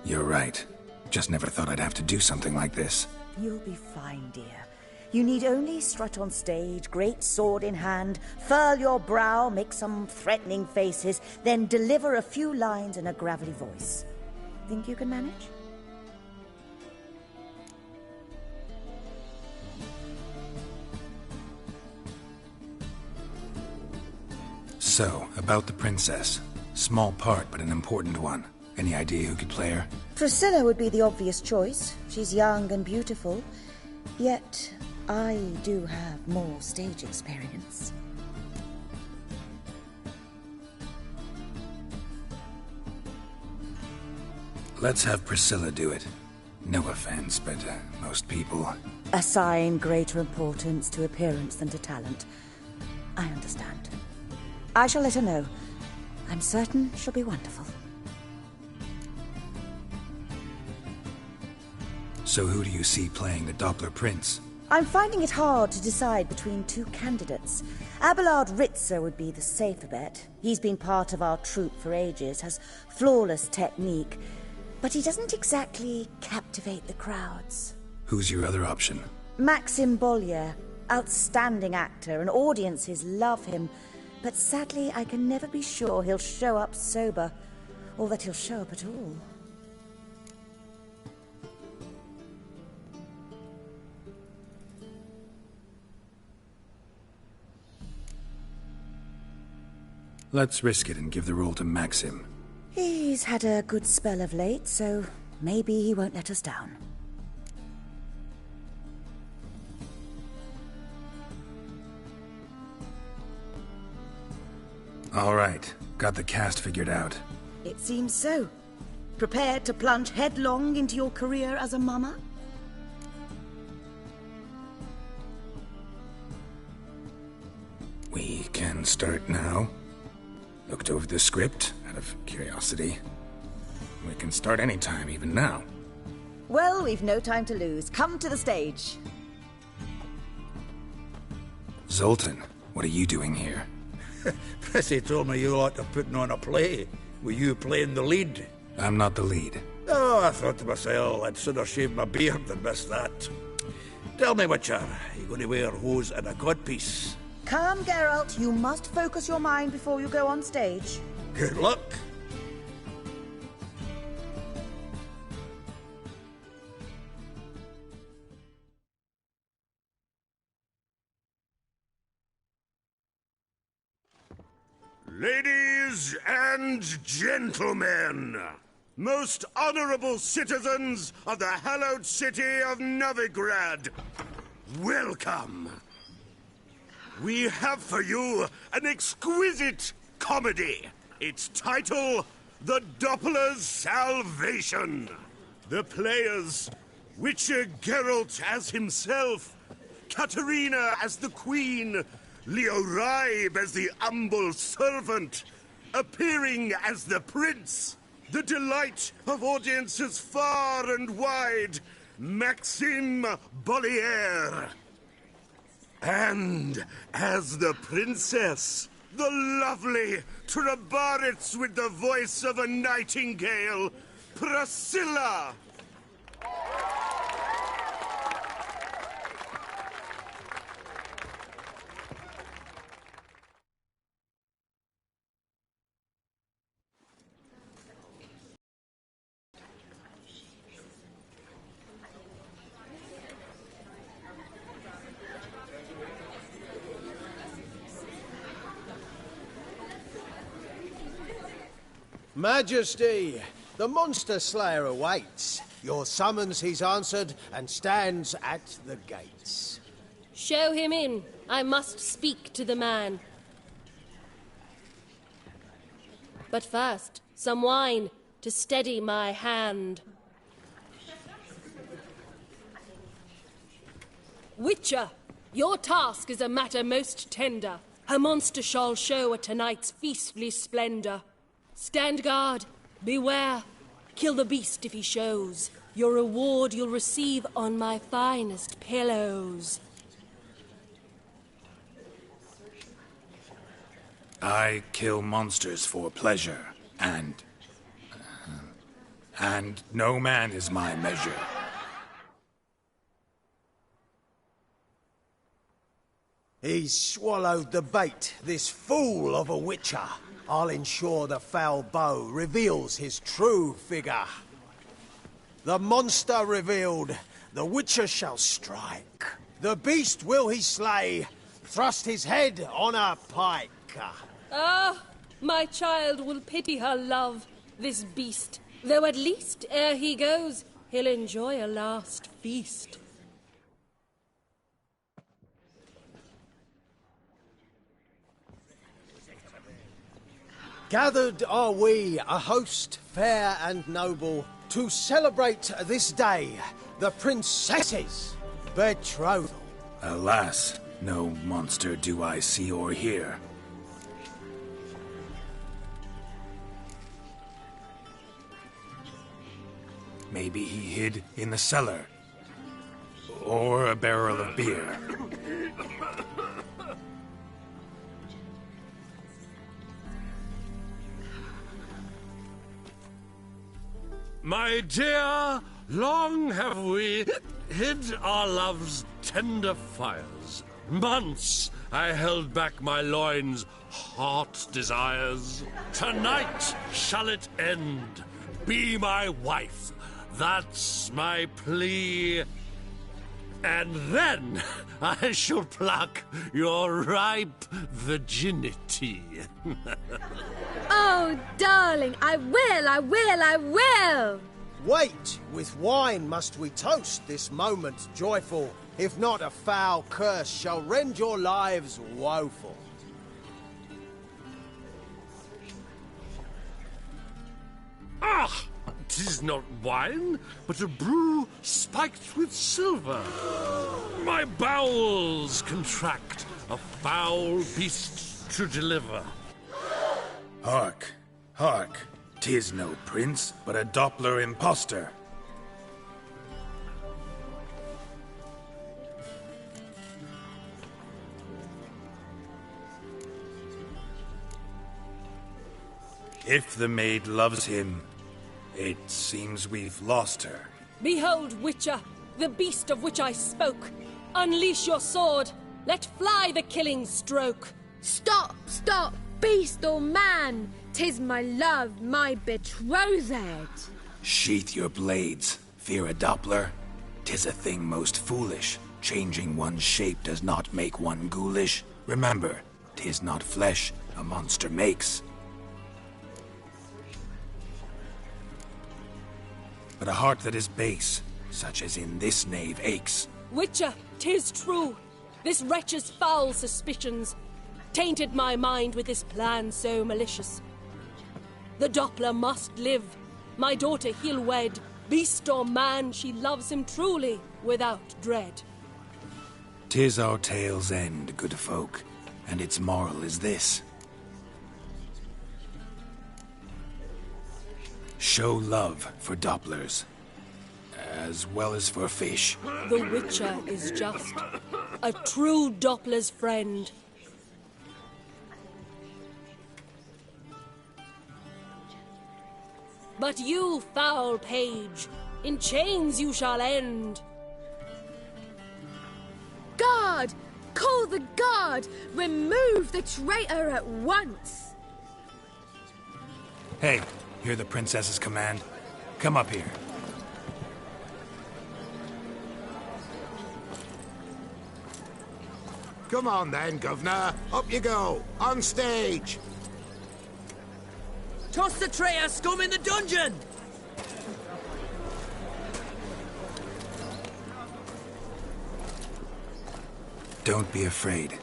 You're right. Just never thought I'd have to do something like this. You'll be fine, dear. You need only strut on stage, great sword in hand, furl your brow, make some threatening faces, then deliver a few lines in a gravelly voice. Think you can manage? So, about the princess. Small part, but an important one. Any idea who could play her? Priscilla would be the obvious choice. She's young and beautiful. Yet, I do have more stage experience. Let's have Priscilla do it. No offense, but most people... Assign greater importance to appearance than to talent. I understand. I shall let her know. I'm certain she'll be wonderful. So who do you see playing the Doppler Prince? I'm finding it hard to decide between two candidates. Abelard Ritzer would be the safer bet. He's been part of our troupe for ages, has flawless technique, but he doesn't exactly captivate the crowds. Who's your other option? Maxim Bollier, outstanding actor, and audiences love him. But sadly, I can never be sure he'll show up sober, or that he'll show up at all. Let's risk it and give the role to Maxim. He's had a good spell of late, so maybe he won't let us down. All right, got the cast figured out. It seems so. Prepared to plunge headlong into your career as a mama? We can start now. Looked over the script, out of curiosity. We can start anytime, even now. Well, we've no time to lose. Come to the stage. Zoltan, what are you doing here? Prissy told me you like to putting on a play. Were you playing the lead? I'm not the lead. Oh, I thought to myself, I'd sooner shave my beard than miss that. Tell me, Witcher, you going to wear hose and a codpiece? Come, Geralt. You must focus your mind before you go on stage. Good luck. Ladies and gentlemen, most honorable citizens of the hallowed city of Novigrad, welcome. We have for you an exquisite comedy. Its title, The Doppler's Salvation. The players, Witcher Geralt as himself, Katerina as the Queen, Leo Raib as the humble servant, appearing as the Prince, the delight of audiences far and wide, Maxim Bollier. And as the Princess, the lovely Trabaritz with the voice of a nightingale, Priscilla. Majesty, the monster slayer awaits. Your summons he's answered and stands at the gates. Show him in. I must speak to the man. But first, some wine to steady my hand. Witcher, your task is a matter most tender. Her monster shall show at tonight's feastly splendor. Stand guard, beware, kill the beast if he shows. Your reward you'll receive on my finest pillows. I kill monsters for pleasure, and no man is my measure. He's swallowed the bait, this fool of a witcher. I'll ensure the foul bow reveals his true figure. The monster revealed, the witcher shall strike. The beast will he slay, thrust his head on a pike. Ah, my child will pity her love, this beast. Though at least, ere he goes, he'll enjoy a last feast. Gathered are we, a host fair and noble, to celebrate this day, the princess's betrothal. Alas, no monster do I see or hear. Maybe he hid in the cellar. Or a barrel of beer. My dear, long have we hid our love's tender fires. Months I held back my loins' hot desires. Tonight shall it end. Be my wife. That's my plea. And then I shall pluck your ripe virginity. Oh, darling, I will! Wait, with wine must we toast this moment joyful. If not, a foul curse shall rend your lives woeful. Ah! 'Tis not wine, but a brew spiked with silver. My bowels contract, a foul beast to deliver. Hark, hark, 'tis no prince, but a Doppler impostor. If the maid loves him, it seems we've lost her. Behold, Witcher, the beast of which I spoke. Unleash your sword. Let fly the killing stroke. Stop, stop, beast or man. 'Tis my love, my betrothed. Sheath your blades, fear a Doppler. 'Tis a thing most foolish. Changing one's shape does not make one ghoulish. Remember, 'tis not flesh a monster makes. But a heart that is base, such as in this knave aches. Witcher, 'tis true. This wretch's foul suspicions tainted my mind with this plan so malicious. The Doppler must live. My daughter he'll wed. Beast or man, she loves him truly, without dread. 'Tis our tale's end, good folk, and its moral is this. Show love for Dopplers, as well as for fish. The Witcher is just a true Doppler's friend. But you, foul page, in chains you shall end. Guard! Call the guard! Remove the traitor at once! Hey, hear the princess's command? Come up here. Come on then, Governor. Up you go. On stage. Toss the traitor scum in the dungeon! Don't be afraid.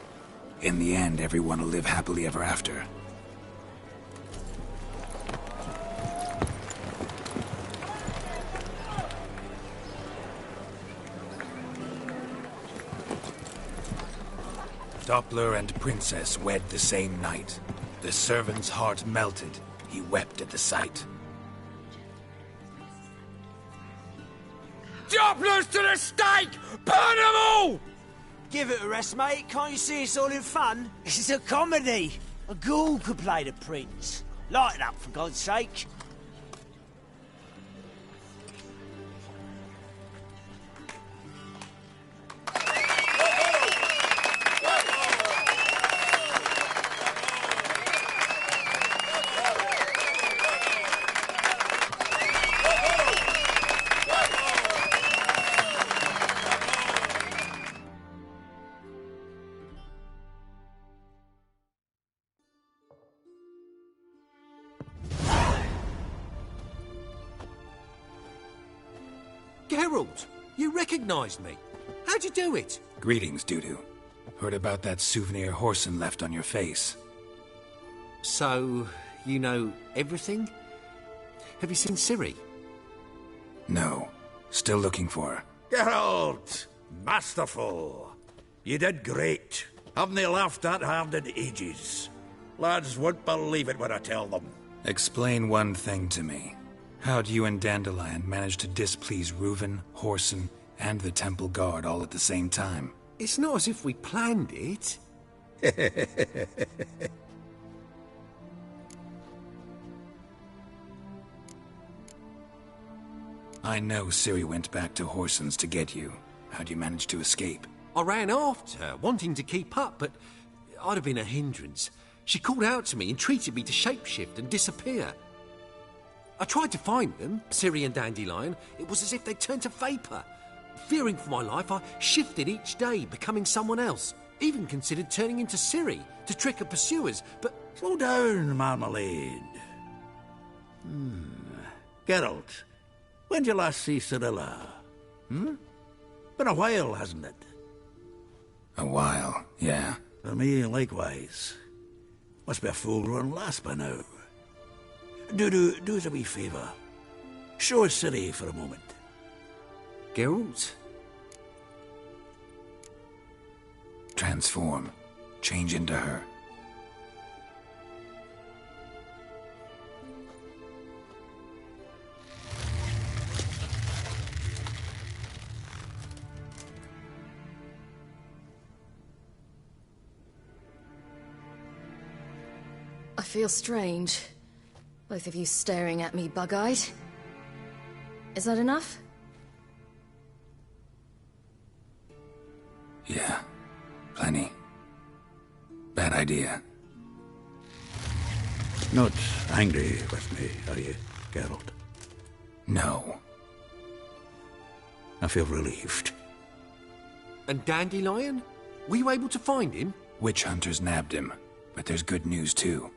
In the end, everyone will live happily ever after. Doppler and Princess wed the same night. The servant's heart melted. He wept at the sight. Dopplers to the stake! Burn them all! Give it a rest, mate. Can't you see it's all in fun? It's a comedy. A ghoul could play the prince. Lighten up, for God's sake. Geralt, you recognised me. How'd you do it? Greetings, Dudu. Heard about that souvenir Horson left on your face. So, you know everything? Have you seen Ciri? No. Still looking for her. Geralt! Masterful! You did great. Haven't they laughed that hard in ages? Lads won't believe it when I tell them. Explain one thing to me. How'd you and Dandelion manage to displease Reuven, Horson, and the Temple Guard all at the same time? It's not as if we planned it. I know Ciri went back to Horson's to get you. How'd you manage to escape? I ran after her, wanting to keep up, but I'd have been a hindrance. She called out to me, entreated me to shapeshift and disappear. I tried to find them, Ciri and Dandelion. It was as if they'd turned to vapour. Fearing for my life, I shifted each day, becoming someone else. Even considered turning into Ciri to trick her pursuers, but... Slow down, Marmalade. Geralt, when did you last see Cirilla? Been a while, hasn't it? A while, yeah. For me, likewise. Must be a full-grown lass by now. Do us a wee favour. Show us Ciri for a moment. Geralt? Transform. Change into her. I feel strange. Both of you staring at me bug-eyed. Is that enough? Yeah. Plenty. Bad idea. Not angry with me, are you, Geralt? No. I feel relieved. And Dandelion? Were you able to find him? Witch hunters nabbed him, but there's good news too.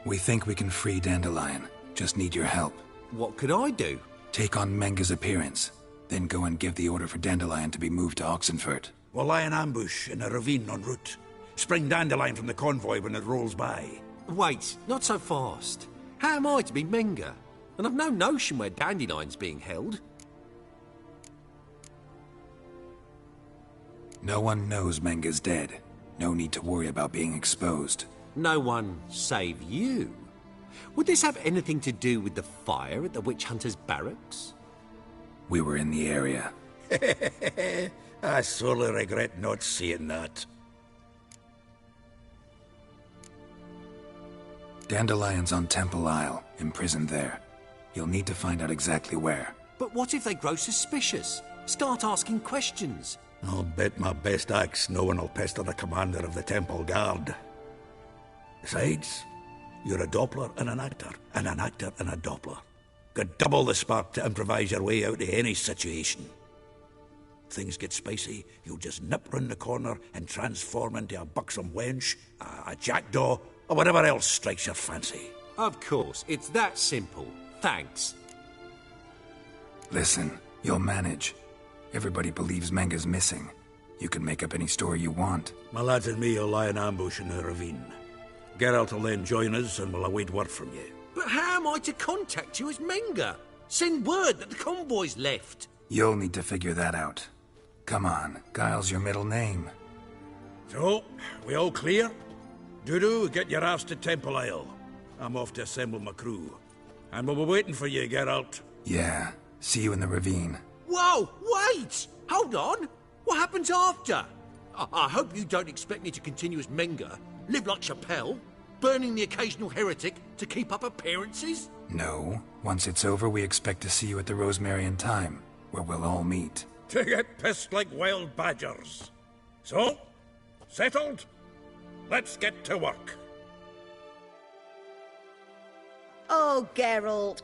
We think we can free Dandelion. Just need your help. What could I do? Take on Menga's appearance, then go and give the order for Dandelion to be moved to Oxenfurt. We'll lie in ambush in a ravine en route. Spring Dandelion from the convoy when it rolls by. Wait, not so fast. How am I to be Menga? And I've no notion where Dandelion's being held. No one knows Menga's dead. No need to worry about being exposed. No one save you. Would this have anything to do with the fire at the witch hunters' barracks? We were in the area. I sorely regret not seeing that. Dandelion's on Temple Isle, imprisoned there. You'll need to find out exactly where. But what if they grow suspicious? Start asking questions? I'll bet my best axe no one will pester the commander of the Temple Guard. Besides, you're a Doppler and an actor and a Doppler. Got double the spark to improvise your way out of any situation. Things get spicy, you'll just nip round the corner and transform into a buxom wench, a jackdaw, or whatever else strikes your fancy. Of course, it's that simple. Thanks. Listen, you'll manage. Everybody believes Menga's missing. You can make up any story you want. My lads and me will lie in ambush in the ravine. Geralt will then join us and we'll await word from you. But how am I to contact you as Menga? Send word that the convoy's left. You'll need to figure that out. Come on, Guile's your middle name. So, we all clear? Dudu, get your ass to Temple Isle. I'm off to assemble my crew. And we'll be waiting for you, Geralt. Yeah, see you in the ravine. Whoa, wait! Hold on! What happens after? I hope you don't expect me to continue as Menga, live like Chappelle, burning the occasional heretic to keep up appearances? No. Once it's over, we expect to see you at the Rosemary in Time, where we'll all meet. To get pissed like wild badgers. So, settled? Let's get to work. Oh, Geralt,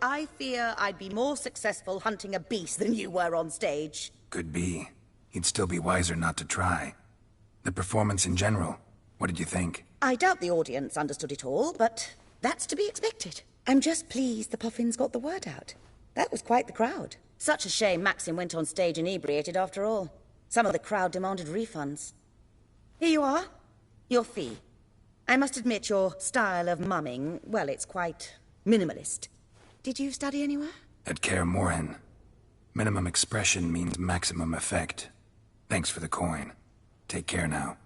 I fear I'd be more successful hunting a beast than you were on stage. Could be. You'd still be wiser not to try. The performance in general, what did you think? I doubt the audience understood it all, but that's to be expected. I'm just pleased the Puffins got the word out. That was quite the crowd. Such a shame Maxim went on stage inebriated after all. Some of the crowd demanded refunds. Here you are. Your fee. I must admit your style of mumming, well, it's quite minimalist. Did you study anywhere? At Kaer Morhen. Minimum expression means maximum effect. Thanks for the coin. Take care now.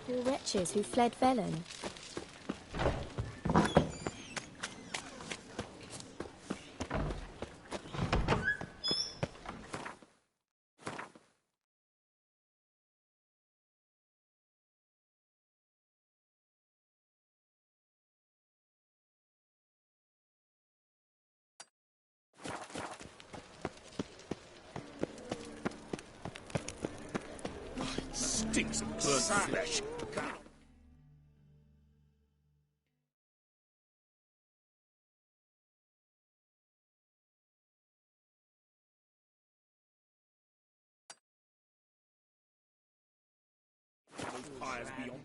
Poor wretches who fled Velen. Stinks of burnt flesh. Pyres beyond.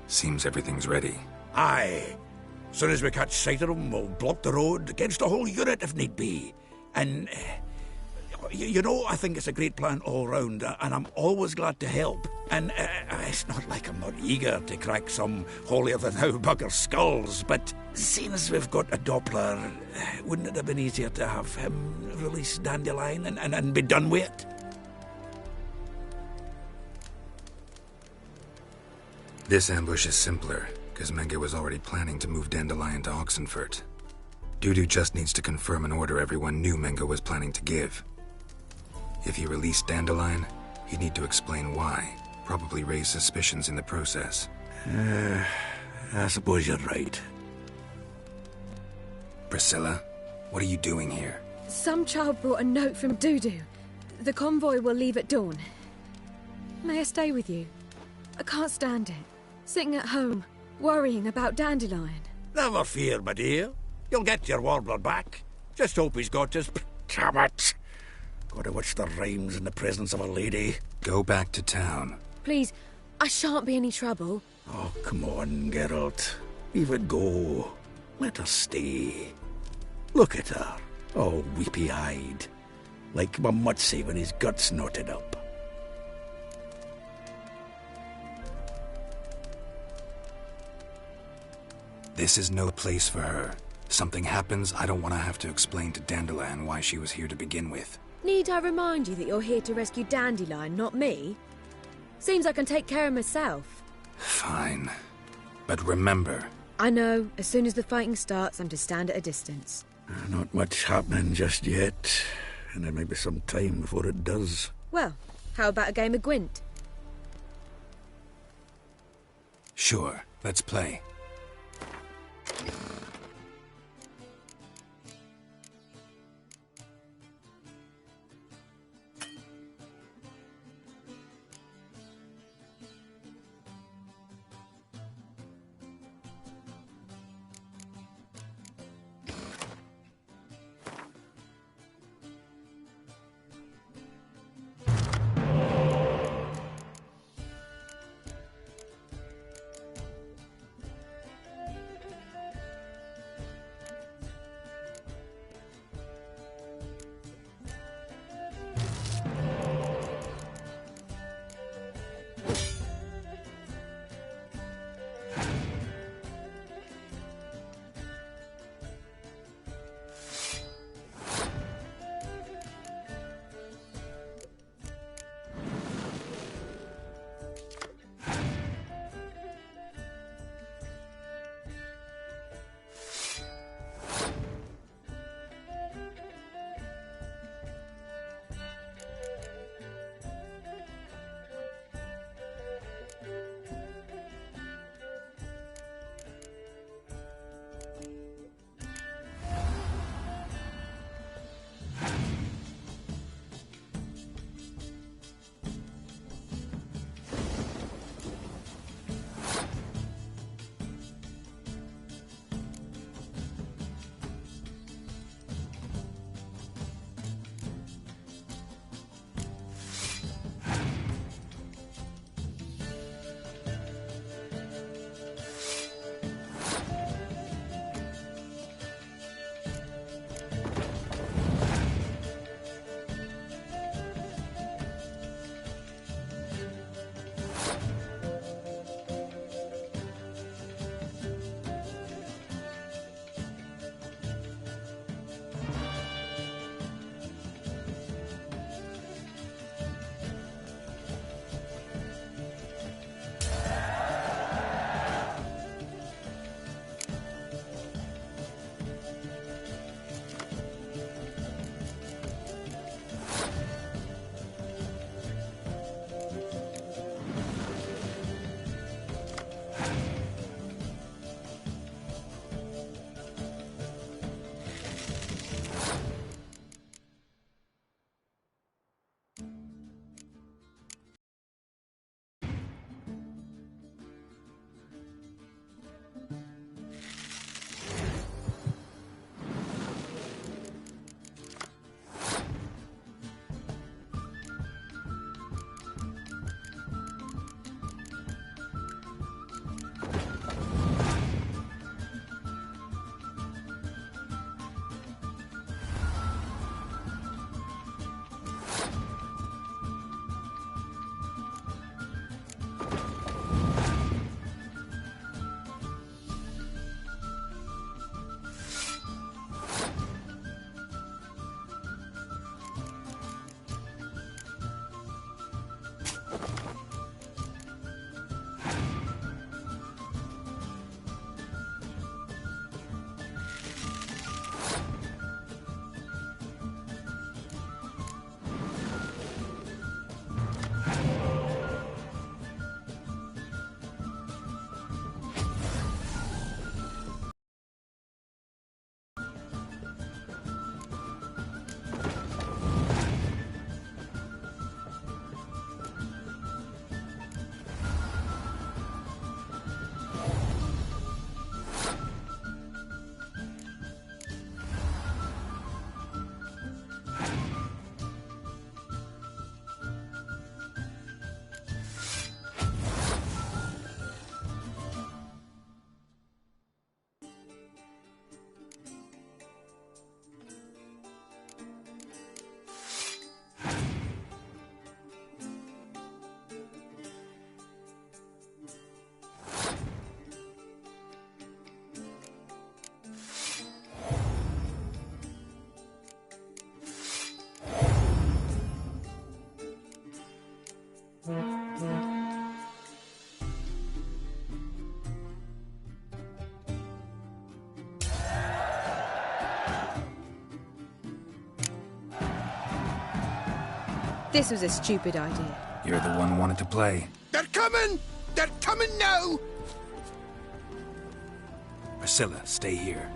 Seems everything's ready. Aye. Soon as we catch sight of them, we'll block the road against the whole unit if need be. And, you know, I think it's a great plan all round, and I'm always glad to help. And it's not like I'm not eager to crack some holier-than-thou bugger skulls, but seeing as we've got a Doppler, wouldn't it have been easier to have him release Dandelion and be done with it? This ambush is simpler, because Menga was already planning to move Dandelion to Oxenfurt. Dudu just needs to confirm an order everyone knew Menga was planning to give. If he released Dandelion, he'd need to explain why, Probably raise suspicions in the process. I suppose you're right. Priscilla, what are you doing here? Some child brought a note from Dudu. The convoy will leave at dawn. May I stay with you? I can't stand it. Sitting at home, worrying about Dandelion. Never fear, my dear. You'll get your warbler back. Just hope he's got his... Damn it! Gotta watch the rhymes in the presence of a lady. Go back to town. Please, I shan't be any trouble. Oh, come on, Geralt. Leave it go. Let her stay. Look at her, all weepy-eyed. Like my mutsy when his guts knotted up. This is no place for her. Something happens, I don't want to have to explain to Dandelion why she was here to begin with. Need I remind you that you're here to rescue Dandelion, not me? Seems I can take care of myself. Fine. But remember... I know. As soon as the fighting starts, I'm to stand at a distance. Not much happening just yet. And there may be some time before it does. Well, how about a game of Gwent? Sure. Let's play. This was a stupid idea. You're the one wanted to play. They're coming! They're coming now! Priscilla, stay here.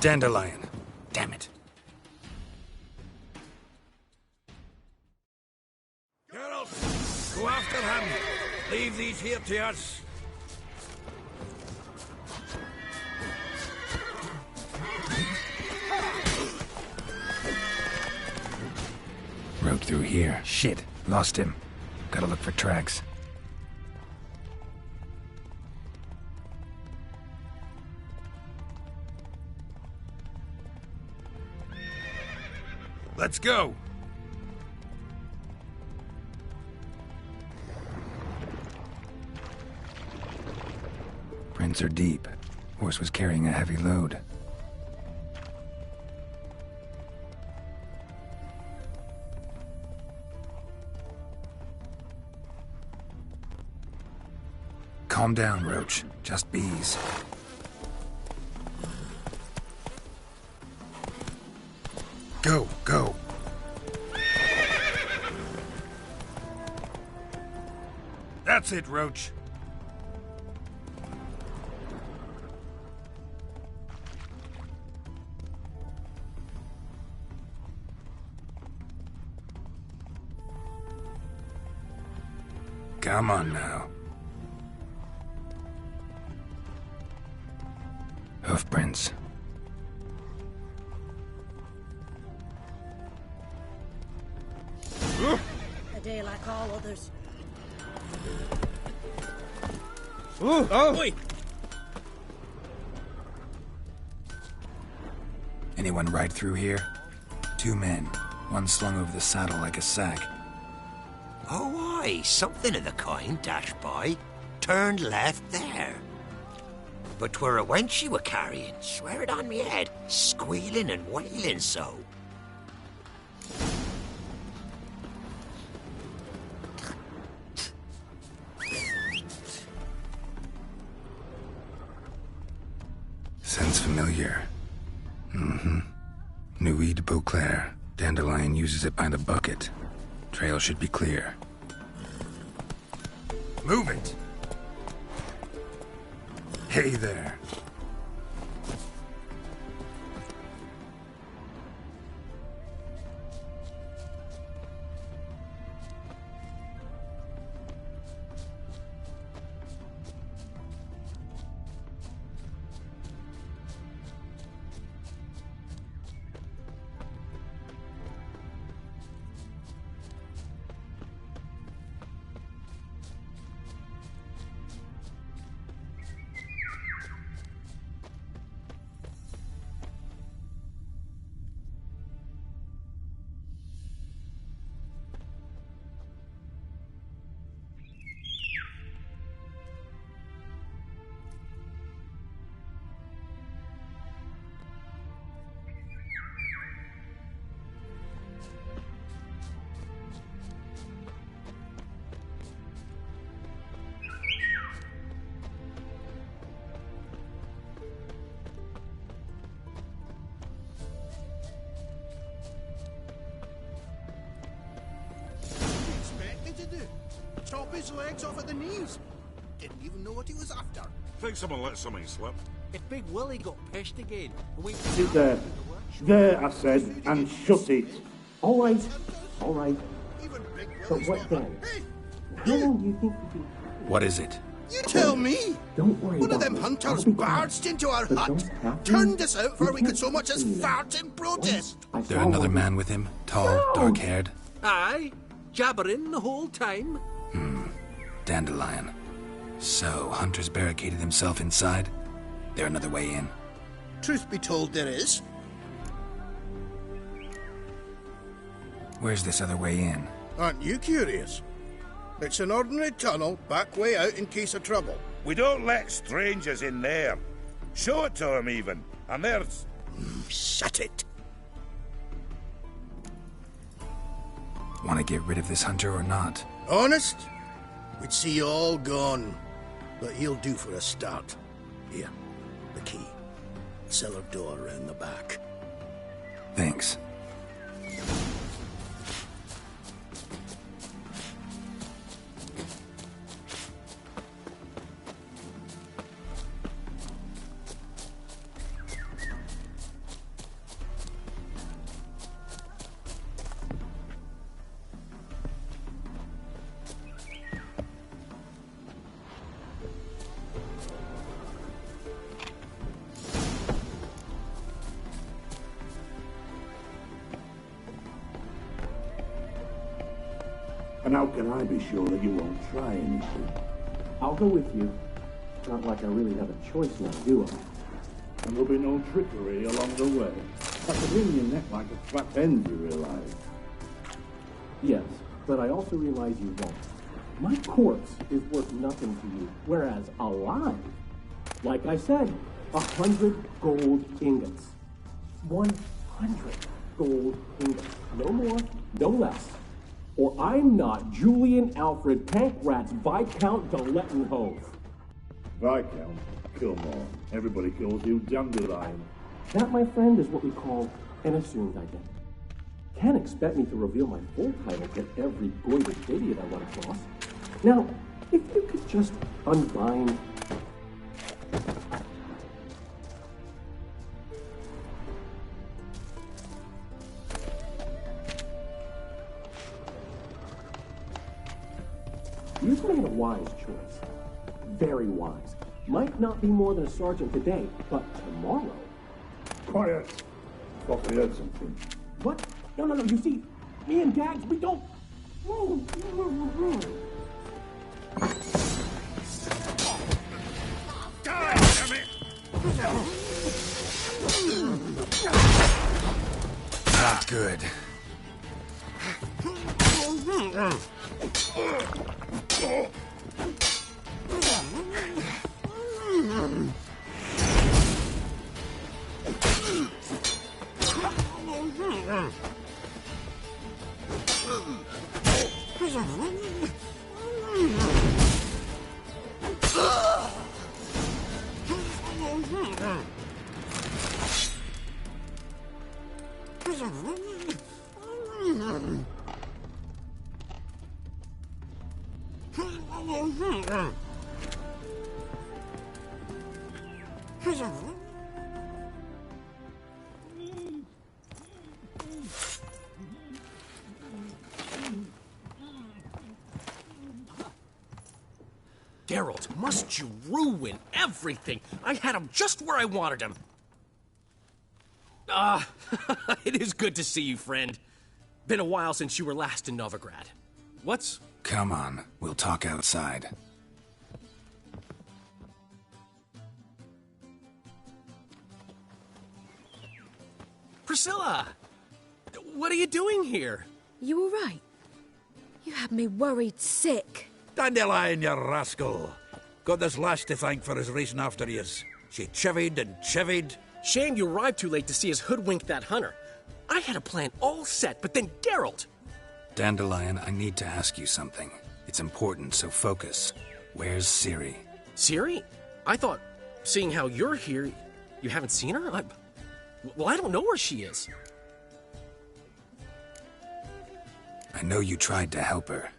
Dandelion. Damn it. Geralt, go after him. Leave these here to us. Road through here. Shit. Lost him. Gotta look for tracks. Let's go. Prints are deep. Horse was carrying a heavy load. Calm down, Roach. Just bees. Go, go. That's it, Roach. Come on now. Hoofprints. A day like all others. Oi! Anyone ride through here? 2 men. One slung over the saddle like a sack. Oh, aye, something of the kind dashed by. Turned left there. But 'twere a wench she were carrying, swear it on me head, squealing and wailing so. Sounds familiar. Nuit de Beauclair. Dandelion uses it by the bucket. Trail should be clear. Move it. Hey there. Chop his legs off at the knees. Didn't even know what he was after. Think someone let something slip. If Big Willie got pissed again, we... Sit there. There, I said, and shut it. All right. All right. But what then? How long do you think you can... What is it? You tell me! Don't worry One of about them me. hunters I'll be quiet. barged into our But hut, don't have to. turned us out before we could so can't much as do that. fart in protest. There another man with him? Tall, dark-haired? Aye, jabbering the whole time. Dandelion. So, Hunter's barricaded himself inside? There another way in? Truth be told, there is. Where's this other way in? Aren't you curious? It's an ordinary tunnel, back way out in case of trouble. We don't let strangers in there. Show it to them, even. And there's... Shut it. Want to get rid of this hunter or not? Honest? We'd see you all gone. But he'll do for a start. Here, the key. Cellar door around the back. Thanks. And how can I be sure that you won't try anything? I'll go with you. It's not like I really have a choice now, do I? And there'll be no trickery along the way. I could wring your neck like a fat hen, you realize? Yes, but I also realize you won't. My corpse is worth nothing to you, whereas alive, like I said, 100 gold ingots. 100 gold ingots. No more, no less. Or I'm not Julian Alfred Pankratz Viscount de Lettenhove. Viscount? Come on. Everybody calls you Dandelion. That, my friend, is what we call an assumed identity. Can't expect me to reveal my full title to every goited idiot I run across. Now, if you could just unbind... You've made a wise choice. Very wise. Might not be more than a sergeant today, but tomorrow... Quiet! Thought I heard something. What? No, you see, me and Dags, we don't... Not good. Geralt, must you ruin everything? I had him just where I wanted him. It is good to see you, friend. Been a while since you were last in Novigrad. What's... Come on, we'll talk outside. Priscilla! What are you doing here? You all right? You had me worried sick. Dandelion, you rascal. Got this lass to thank for his racing after yous. She chivied and chivied. Shame you arrived too late to see us hoodwink that hunter. I had a plan all set, but then Geralt... Dandelion, I need to ask you something. It's important, so focus. Where's Ciri? Ciri? I thought, seeing how you're here, you haven't seen her? Well, I don't know where she is. I know you tried to help her.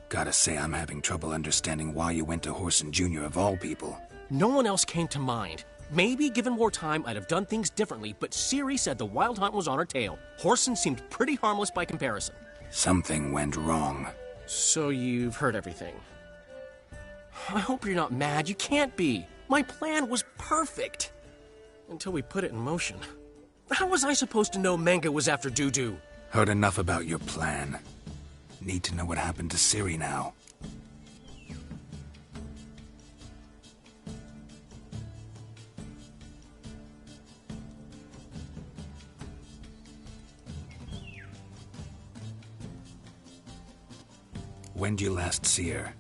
Gotta say, I'm having trouble understanding why you went to Whoreson Jr. of all people. No one else came to mind. Maybe, given more time, I'd have done things differently, but Ciri said the Wild Hunt was on her tail. Whoreson seemed pretty harmless by comparison. Something went wrong. So you've heard everything. I hope you're not mad. You can't be. My plan was perfect. Until we put it in motion. How was I supposed to know Manga was after Dudu? Heard enough about your plan. Need to know what happened to Ciri now. When did you last see her?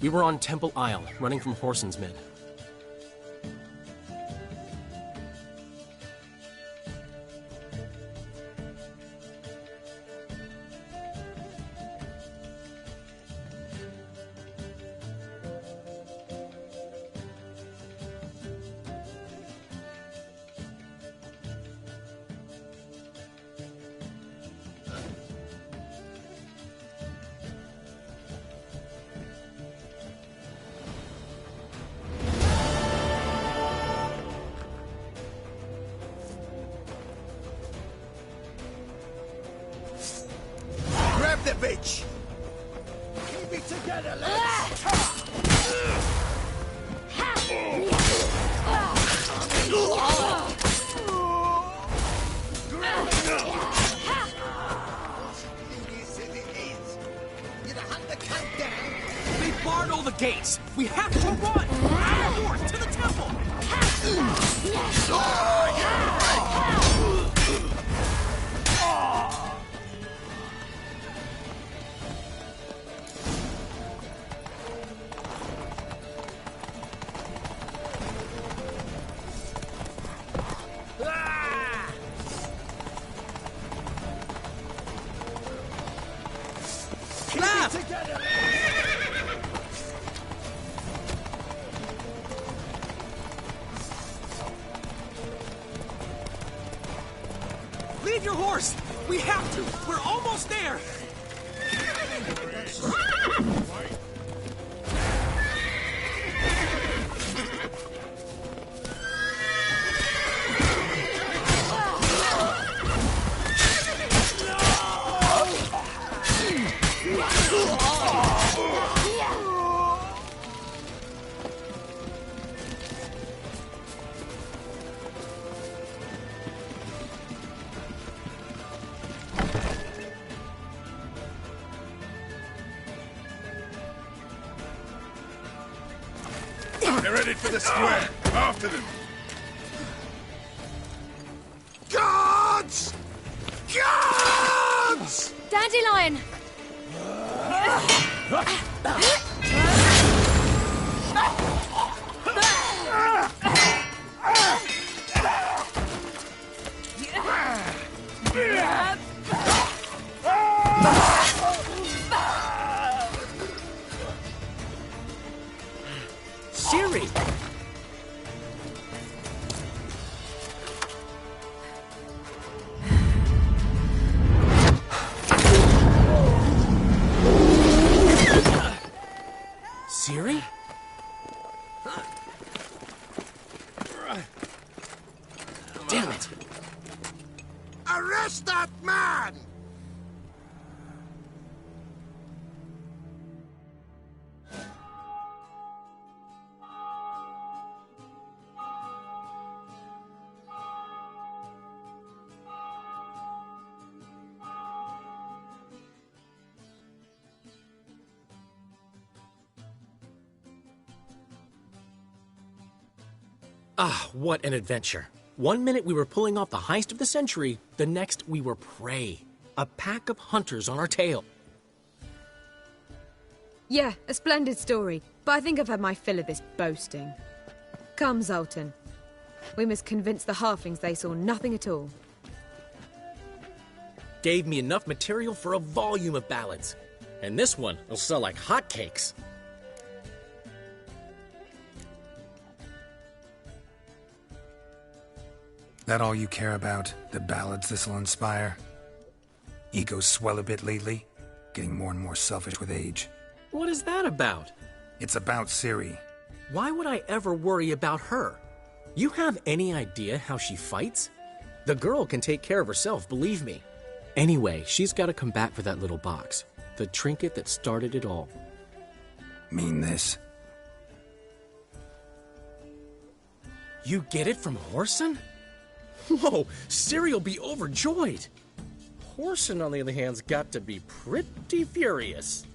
We were on Temple Isle, running from Horson's men. Grab the bitch! Keep it together, lads! They barred all the gates! We have to run! North, to the temple! Leave your horse! We have to! We're almost there! They're headed for the square. After them. Guards! Guards! Dandelion! Ciri! Ciri? Damn it! Arrest that man! Ah, what an adventure. 1 minute we were pulling off the heist of the century, the next we were prey. A pack of hunters on our tail. Yeah, a splendid story, but I think I've had my fill of this boasting. Come, Zoltan. We must convince the halflings they saw nothing at all. Gave me enough material for a volume of ballads. And this one will sell like hotcakes. That all you care about? The ballads this'll inspire? Egos swell a bit lately? Getting more and more selfish with age. What is that about? It's about Ciri. Why would I ever worry about her? You have any idea how she fights? The girl can take care of herself, believe me. Anyway, she's got to come back for that little box. The trinket that started it all. Mean this? You get it from Whoreson? Whoa, Ciri'll be overjoyed. Whoreson, on the other hand, has got to be pretty furious.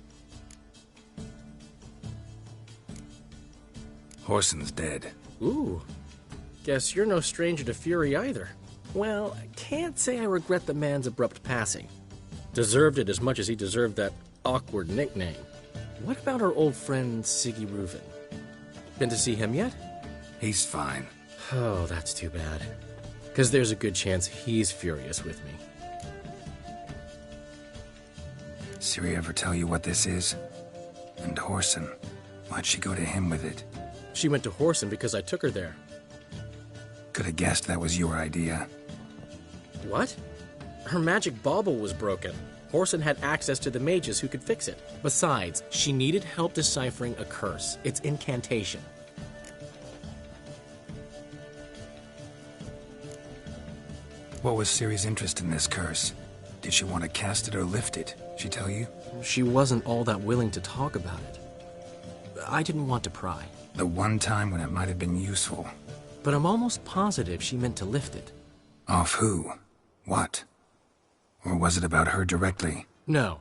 Whoreson's dead. Ooh, guess you're no stranger to fury either. Well, I can't say I regret the man's abrupt passing. Deserved it as much as he deserved that awkward nickname. What about our old friend Siggy Reuven? Been to see him yet? He's fine. Oh, that's too bad. Because there's a good chance he's furious with me. Ciri ever tell you what this is? And Whoreson, why'd she go to him with it? She went to Whoreson because I took her there. Could have guessed that was your idea. What? Her magic bauble was broken. Whoreson had access to the mages who could fix it. Besides, she needed help deciphering a curse. It's incantation. What was Ciri's interest in this curse? Did she want to cast it or lift it? She tell you? She wasn't all that willing to talk about it. I didn't want to pry. The one time when it might have been useful. But I'm almost positive she meant to lift it. Off who? What? Or was it about her directly? No.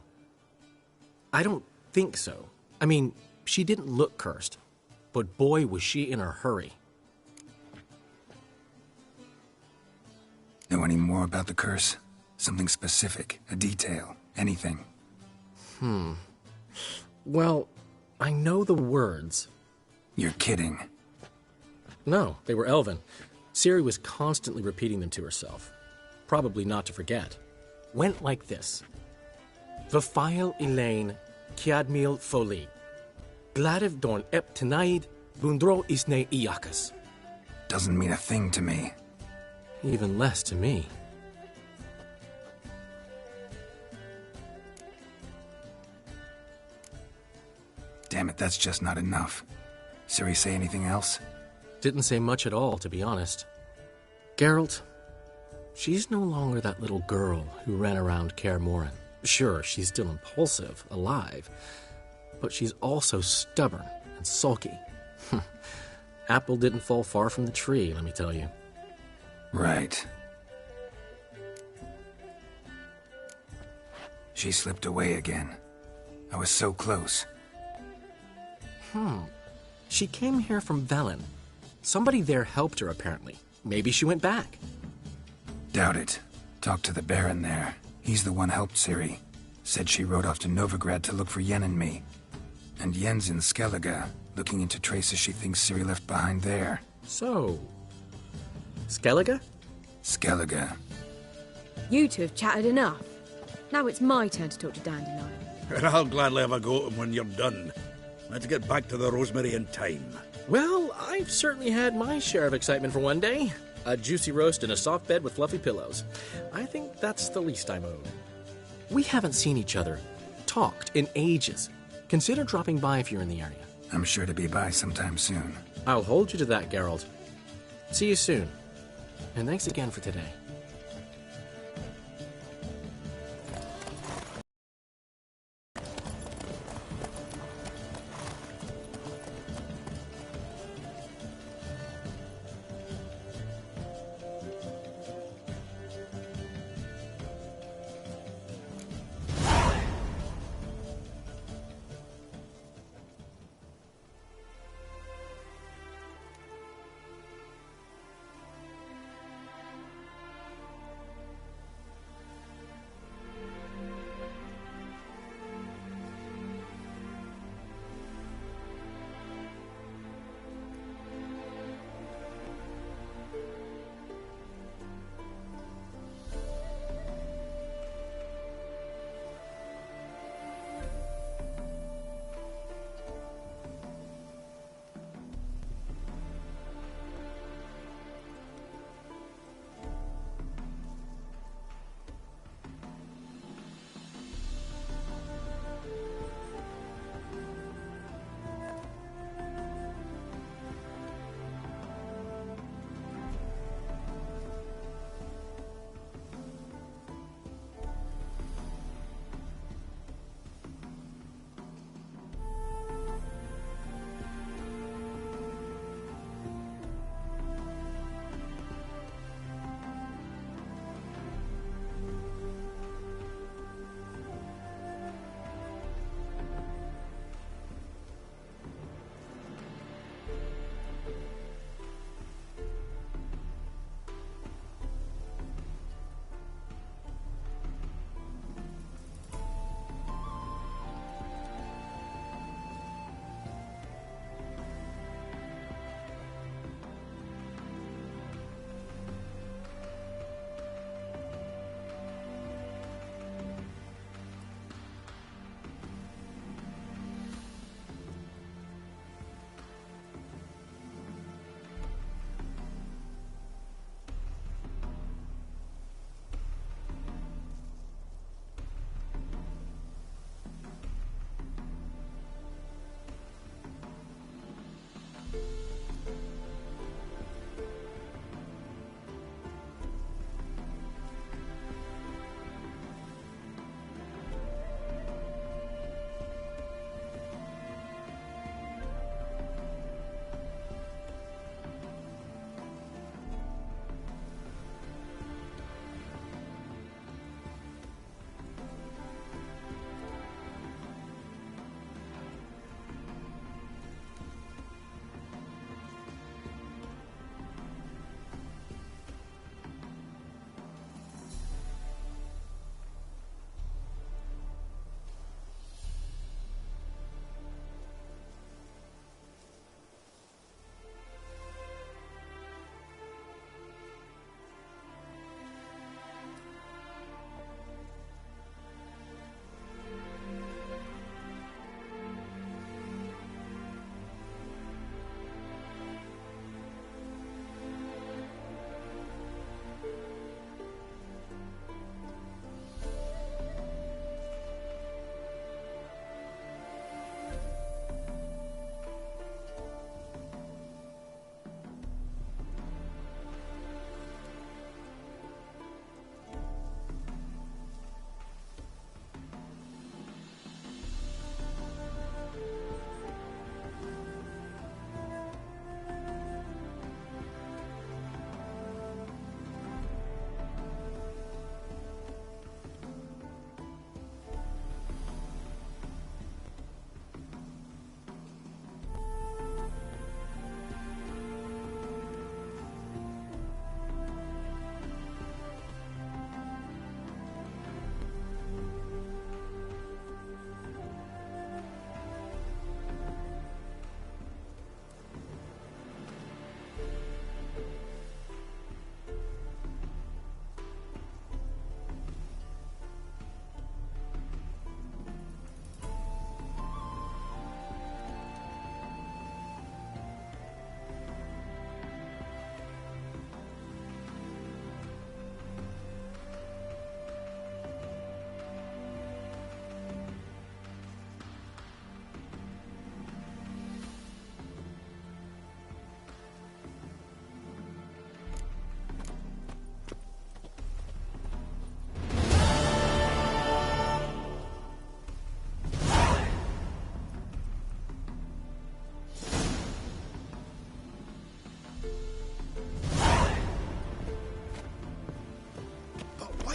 I don't think so. I mean, she didn't look cursed. But boy, was she in a hurry. Know any more about the curse? Something specific, a detail, anything? Well, I know the words. You're kidding. No, they were Elven. Ciri was constantly repeating them to herself. Probably not to forget. Went like this. Vafile Elaine, Kiadmil Foli. Gladiv Dorn Ep Tenaid, Bundro Isne Iakas. Doesn't mean a thing to me. Even less to me. Damn it, that's just not enough. Ciri say anything else? Didn't say much at all, to be honest. Geralt, she's no longer that little girl who ran around Kaer Morhen. Sure, she's still impulsive, alive, but she's also stubborn and sulky. Apple didn't fall far from the tree, let me tell you. Right. She slipped away again. I was so close. She came here from Velen. Somebody there helped her, apparently. Maybe she went back. Doubt it. Talked to the Baron there. He's the one helped Ciri. Said she rode off to Novigrad to look for Yen and me. And Yen's in Skellige, looking into traces she thinks Ciri left behind there. So... Skellige? Skellige. You two have chatted enough. Now it's my turn to talk to Dandelion. And I'll gladly have a go at him when you're done. Let's get back to the Rosemary in time. Well, I've certainly had my share of excitement for one day. A juicy roast in a soft bed with fluffy pillows. I think that's the least I'm owed. We haven't seen each other, talked, in ages. Consider dropping by if you're in the area. I'm sure to be by sometime soon. I'll hold you to that, Geralt. See you soon. And thanks again for today.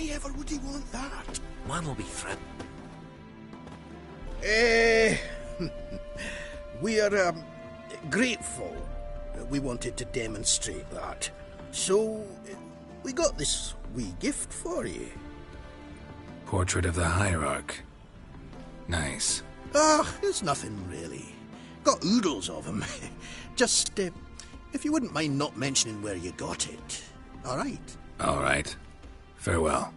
Why ever would he want that? Mine will be Fred. We are grateful. We wanted to demonstrate that. So, we got this wee gift for you. Portrait of the Hierarch. Nice. It's nothing really. Got oodles of them. Just, if you wouldn't mind not mentioning where you got it. All right? All right. Farewell.